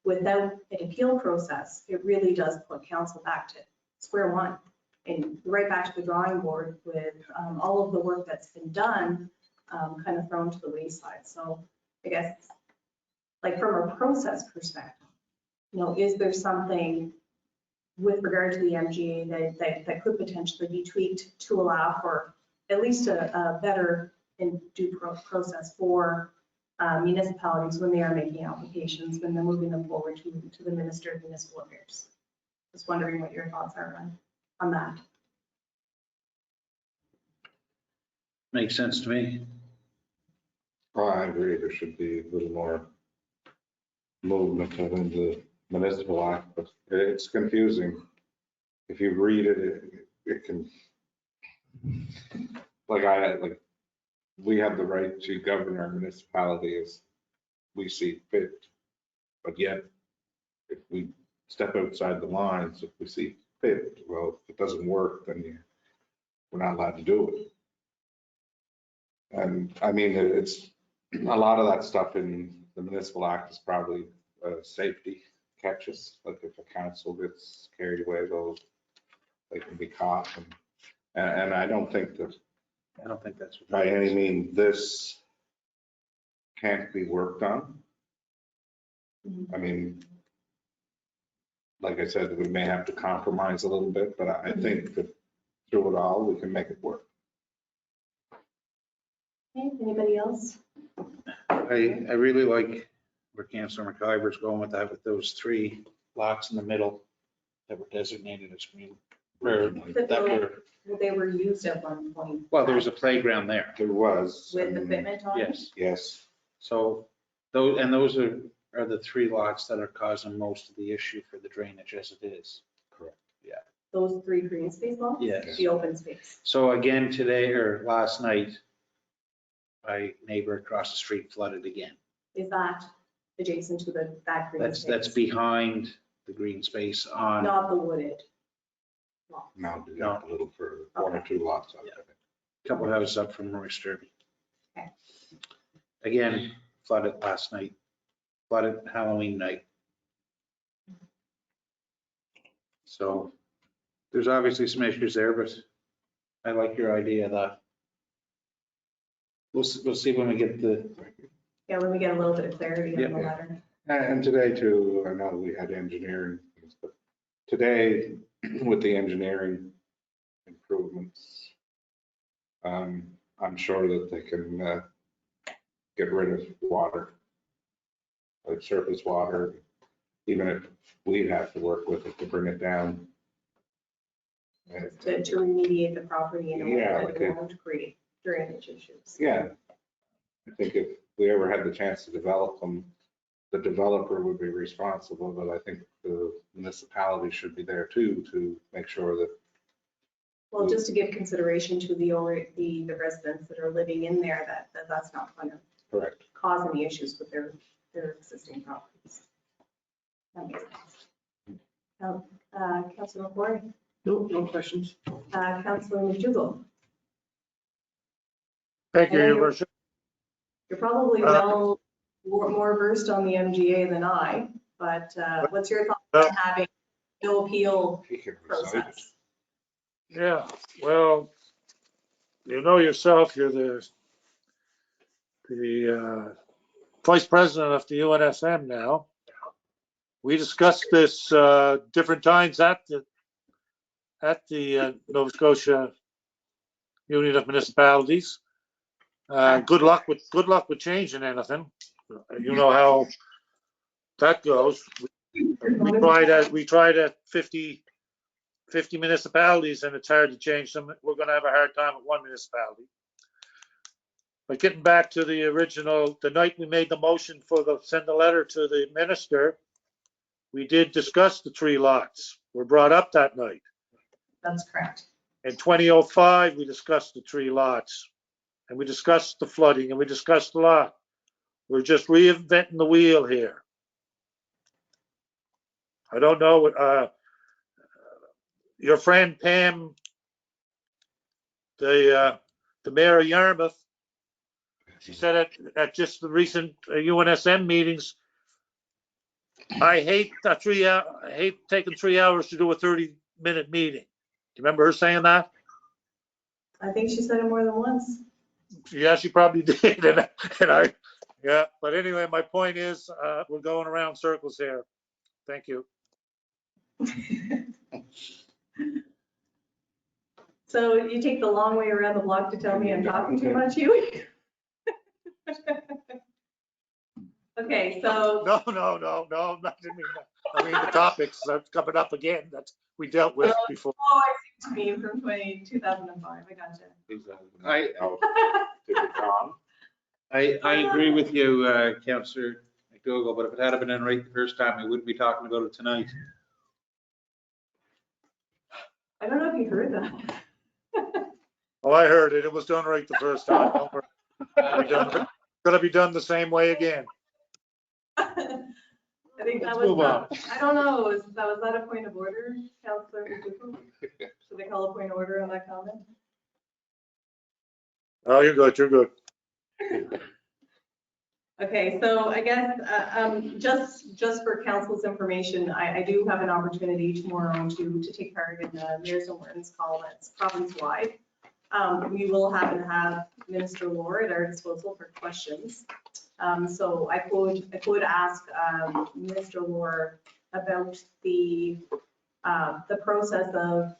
without an appeal process, it really does put council back to square one and right back to the drawing board with all of the work that's been done kind of thrown to the wayside. So I guess like from a process perspective, you know, is there something with regard to the MGA that could potentially be tweaked to allow for at least a better and due process for municipalities when they are making applications, when they're moving them forward to the Minister of Municipal Affairs? Just wondering what your thoughts are on that. Makes sense to me. Well, I agree, there should be a little more movement within the municipal act, but it's confusing. If you read it, it can, like we have the right to govern our municipality as we see fit, but yet if we step outside the lines, if we see fit, well, if it doesn't work, then we're not allowed to do it. And I mean, it's a lot of that stuff in the municipal act is probably safety catches. Like if a council gets carried away, they can be caught. And I don't think that I don't think that's. by any means this can't be worked on. I mean, like I said, we may have to compromise a little bit, but I think that through it all, we can make it work. Okay, anybody else? I really like where Councillor McIver's going with that, with those 3 lots in the middle that were designated as green. They were used at one point. Well, there was a playground there. There was. With the and fitment on it? Yes. Yes, So those are the 3 lots that are causing most of the issue for the drainage as it is. correct. Those 3 green space lots? Yes. The open space. So again, today or last night, my neighbor across the street flooded again. Is that adjacent to that green space? That's behind the green space on, Not the wooded lot. Now dig up a little further, 1 or 2 lots up, I think. a couple houses up from Royce Derby. Okay. Again, flooded last night, flooded Halloween night. So there's obviously some issues there, but I like your idea that we'll see when we get the, Yeah, when we get a little bit of clarity on the Yeah. letter. And today too, I know we had engineering, but today with the engineering improvements, I'm sure that they can get rid of water, like surface water, even if we have to work with it to bring it down. To remediate the property in a way Yeah, that okay. it won't create drainage issues. Yeah, I think if we ever had the chance to develop them, the developer would be responsible, but I think the municipality should be there too, to make sure that. Well, just to give consideration to the residents that are living in there, that's not going to Correct. cause any issues with their existing properties. That makes sense. Councilor McCoy, No questions. Councilor McDougall, Thank you, I know Your you're- Worship. you're probably more versed on the MGA than I, but what's your thought on having no appeal He can recite it. process? Yeah, well, you know yourself, you're the vice president of the UNSM now. We discussed this different times at the Nova Scotia Union of Municipalities. Good luck with changing anything. You know how that goes. We tried at 50 municipalities, and it's hard to change them. We're going to have a hard time with one municipality. But getting back to the original, the night we made the motion send the letter to the minister, we did discuss the 3 lots. Were brought up that night. That's correct. In 2005, we discussed the 3 lots, and we discussed the flooding, and we discussed a lot. We're just reinventing the wheel here. I don't know what your friend Pam, the mayor of Yarmouth, she said at just the recent UNSM meetings, I hate taking 3 hours to do a 30-minute meeting. Do you remember her saying that? I think she said it more than once. Yeah, she probably did. Yeah. But anyway, my point is, we're going around circles here. Thank you. So you take the long way around the block to tell me I'm talking too much, Huey? Okay, so. No, not to me. I mean, the topics that's coming up again that we dealt with before. Oh, I see what you mean from 2005. I gotcha. I agree with you, Councillor McDougall, but if it had been done right the first time, we wouldn't be talking about it tonight. I don't know if you heard that. Oh, I heard it. It was done right the first time. Don't worry. It's gonna be done the same way again. I think that Let's move was, I don't know, was that a point of order, Councillor McDougall? Should they call a point of order on that comment? Oh, you're good. You're good. Okay, so I guess, just for council's information, I do have an opportunity tomorrow to take part in the Mayor's and Warden's call that's province-wide. We will happen to have Minister Lohr at our disposal for questions. So I could ask Minister Lohr about the process of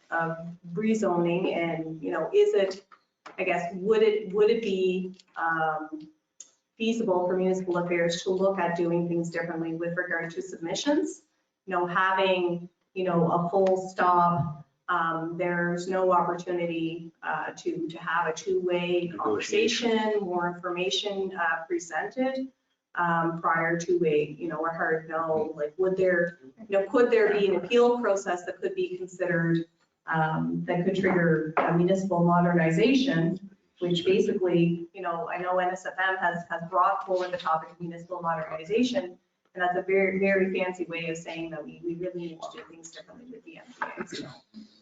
rezoning and, you know, is it, I guess, would it be feasible for municipal affairs to look at doing things differently with regard to submissions? You know, having, you know, a full stop, there's no opportunity to have a two-way conversation, more information presented prior to a, you know, a hard no. Like, would there, you know, could there be an appeal process that could be considered that could trigger a municipal modernization, which basically, you know, I know NSFM has brought forward the topic of municipal modernization, and that's a very, very fancy way of saying that we really need to do things differently with the MPA. So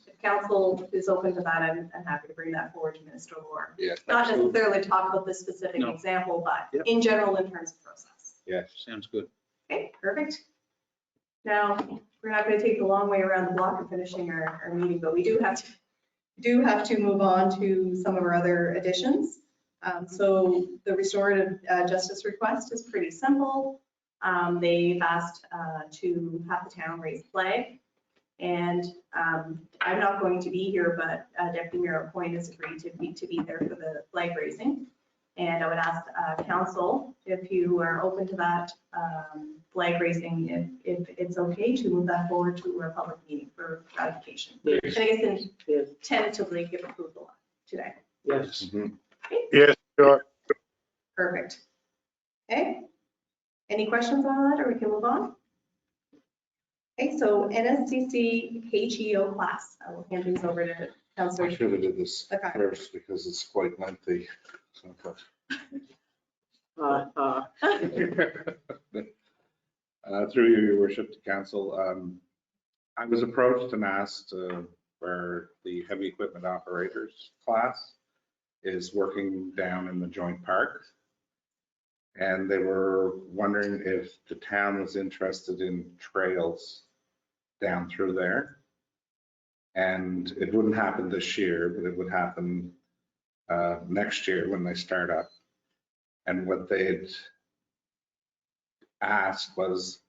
if council is open to that, I'm happy to bring that forward to Minister Lohr. Yeah, Not absolutely. necessarily talk about this specific No. example, but Yep. in general, in terms of process. Yes. Sounds good. Okay, perfect. Now, we're not going to take the long way around the block of finishing our meeting, but we do have to move on to some of our other additions. So the restorative justice request is pretty simple. They've asked to have the town raise flag. And I'm not going to be here, but Deputy Mayor Point has agreed to be there for the flag raising. And I would ask council if you are open to that flag raising, if it's okay to move that forward to a public meeting for ratification. Yes. And I guess then Yes. tentatively give approval today. Yes. Mhm. Yes, sure. Perfect. Okay. Any questions on that, or we can move on? Okay, so NSCC HEO class. I will hand these over to Councillor. I should have did this Okay. first because it's quite lengthy. So, through you, your worship, to council, I was approached and asked where the heavy equipment operators class is working down in the joint park. And they were wondering if the town was interested in trails down through there. And it wouldn't happen this year, but it would happen next year when they start up. And what they'd asked was,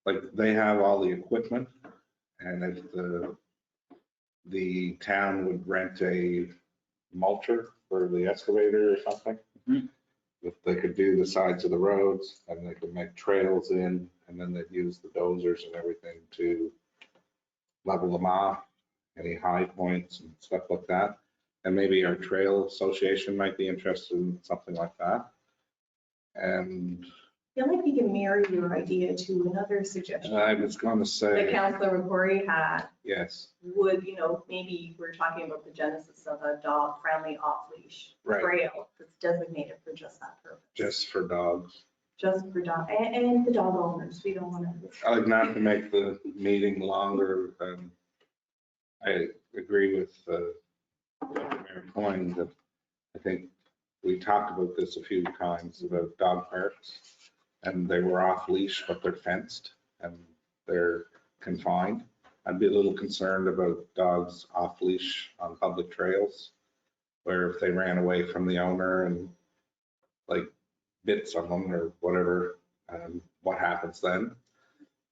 like, they have all the equipment, and if the town would rent a mulcher for the excavator or something, if they could do the sides of the roads, and they could make trails in, and then they'd use the dozers and everything to level them off, any high points and stuff like that. And maybe our trail association might be interested in something like that. And I feel like we can marry your idea to another suggestion I was going to that say, Councillor McCrory had. yes, Would, you know, maybe we're talking about the genesis of a dog-friendly off-leash Right. trail that's designated for just that purpose. just for dogs. Just for dog, and the dog owners, we don't want to. I like not to make the meeting longer. I agree with Mayor Coyne that I think we talked about this a few times about dog parks, and they were off leash, but they're fenced and they're confined. I'd be a little concerned about dogs off leash on public trails, where if they ran away from the owner and like bit someone or whatever, what happens then?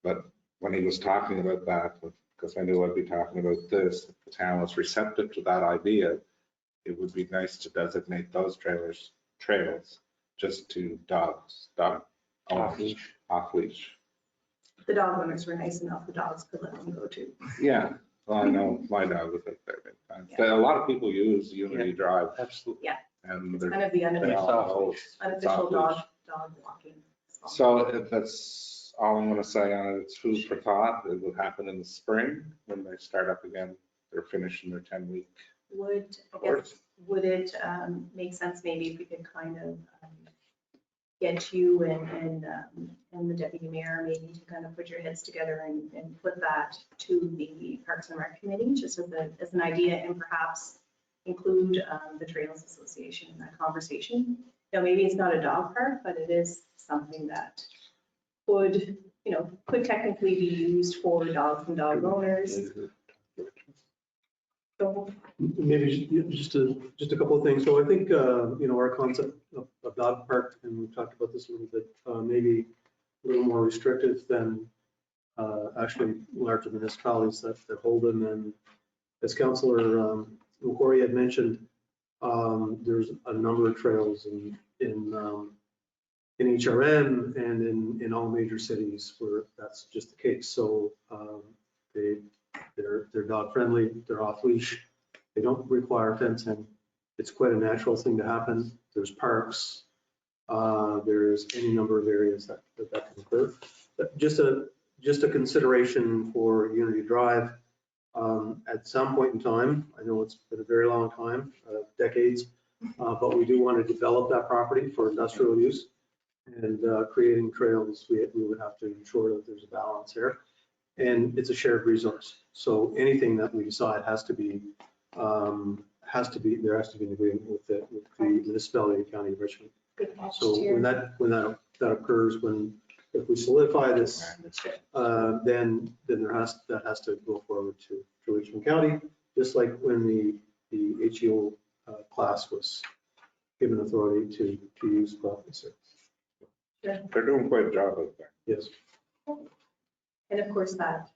But when he was talking about that, because I knew I'd be talking about this, if the town was receptive to that idea, it would be nice to designate those trails just to dogs, dog owners, off leash. The dog owners were nice enough, the dogs could let them go too. Yeah, well, I know my dog was like that many times. But a lot of people use Unity Drive. Absolutely. And It's they're kind of the unofficial off leash. dog walking. So that's all I'm going to say on it. It's food for thought. It will happen in the spring when they start up again. They're finishing their 10-week Would, I course. guess, would it make sense maybe if we could kind of get you and the deputy mayor maybe to kind of put your heads together and put that to the Parks and Rec Committee, just as an idea, and perhaps include the Trails Association in that conversation. Now, maybe it's not a dog park, but it is something that could, you know, could technically be used for dogs and dog owners. So Maybe just a couple of things. So I think, our concept of dog park, and we've talked about this a little bit, maybe a little more restrictive than actually larger municipalities that hold them. And as Councillor McQuarrie had mentioned, there's a number of trails in HRM and in all major cities where that's just the case. So they're dog friendly, they're off leash, they don't require fencing. It's quite a natural thing to happen. There's parks, there's any number of areas that can occur. But just a consideration for Unity Drive. At some point in time, I know it's been a very long time, decades, but we do want to develop that property for industrial use. And creating trails, we would have to ensure that there's a balance here. And it's a shared resource. So anything that we decide there has to be an agreement with the municipality and county of Richmond. So when that occurs, if we solidify this, then that has to go forward to Richmond County, just like when the HEO class was given authority to use property service. They're doing quite a job of that. Yes. And of course, that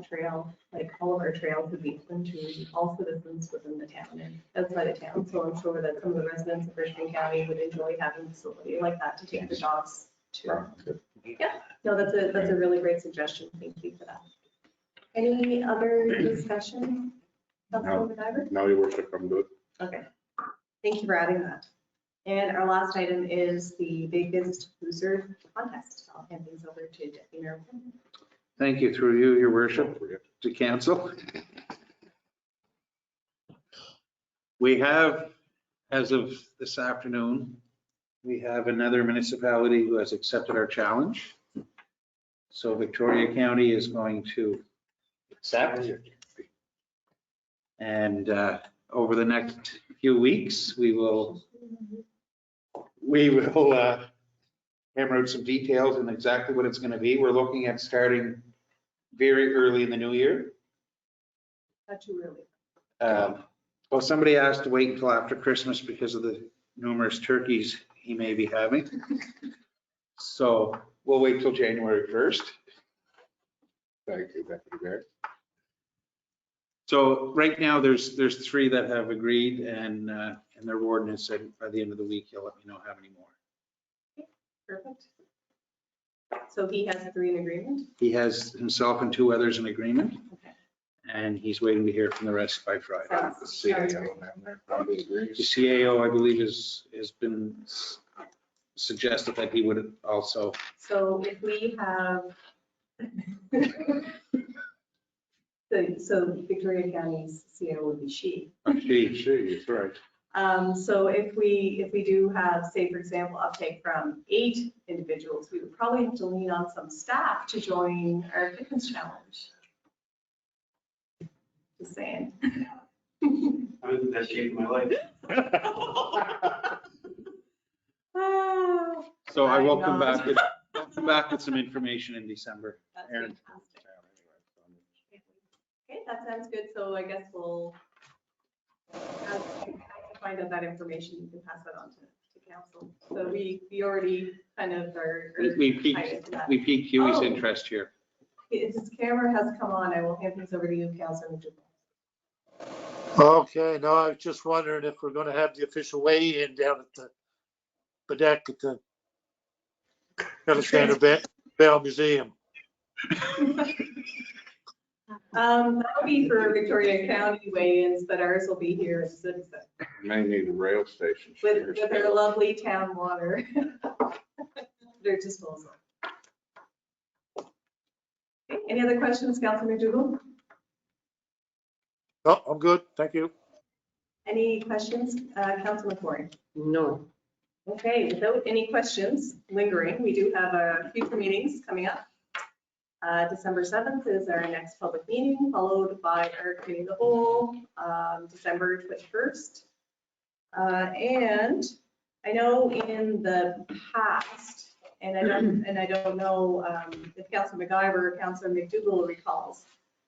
trail, like all of our trails, would be open to all citizens within the town and outside of town. So I'm sure that some of the residents of Richmond County would enjoy having a facility like that to take their dogs to. Yeah, no, that's a really great suggestion. Thank you for that. Any other discussion? Councilor McIver? No, your worship, I'm good. Okay, thank you for adding that. And our last item is the biggest loser contest. I'll hand things over to Deputy Mayor. Thank you, through you, your worship, to council. We have, as of this afternoon, we have another municipality who has accepted our challenge. So Victoria County is going to accept. And over the next few weeks, we will hammer out some details and exactly what it's going to be. We're looking at starting very early in the new year. Not too early. Well, somebody asked to wait until after Christmas because of the numerous turkeys he may be having. So we'll wait till January 1st. Thank you, Deputy Mayor. So right now, there's 3 that have agreed, and their warden has said by the end of the week, he'll let me know how many more. Perfect. So he has 3 in agreement? He has himself and 2 others in agreement, Okay. and he's waiting to hear from the rest by Friday. The CAO down there probably The agrees. CAO, I believe, has been suggested that he would also. So if we have, so Victoria County's CEO would be she. She, that's right. So if we do have, say, for example, uptake from 8 individuals, we would probably have to lean on some staff to join our fitness challenge. Just saying. I'm in the best shape of my life. So I will I'm come not. back with some information in December. That's Aaron. fantastic. Okay, that sounds good. So I guess we'll, as you find out that information, you can pass that on to council. So we already kind of are. We tied into that. piqued Huey's Oh. interest here. His camera has come on. I will hand things over to you, Councilor McDougall. Okay, no, I was just wondering if we're going to have the official weigh-in down at the Bedeck at the Alexander Bell Museum. That'll be for Victoria County weigh-ins, but ours will be here in Citizen May need a rail station. with our lovely town water. Their disposal. Okay, any other questions, Councilor McDougall? No, I'm good, thank you. Any questions, Councilor McQuarrie? No. Okay, without any questions lingering, we do have future meetings coming up. December 7th is our next public meeting, followed by our committee of the whole, December 21st. And I know in the past, and I don't know if Councilor McIver or Councilor McDougall recalls,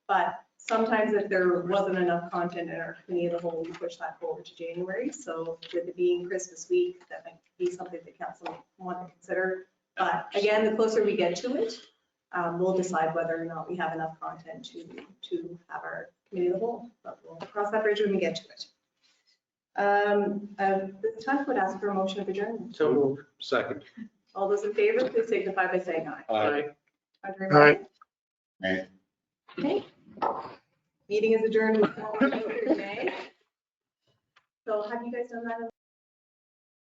but sometimes if there wasn't enough content in our committee of the whole, we push that forward to January. So with it being Christmas week, that might be something that council might want to consider. But again, the closer we get to it, we'll decide whether or not we have enough content to have our committee of the whole. But we'll cross that bridge when we get to it. This time, would ask for a motion of adjournment. So moved. Second. All those in favor, please signify by saying aye. Aye. Contrary Aye. Okay. Meeting is adjourned. So have you guys done that?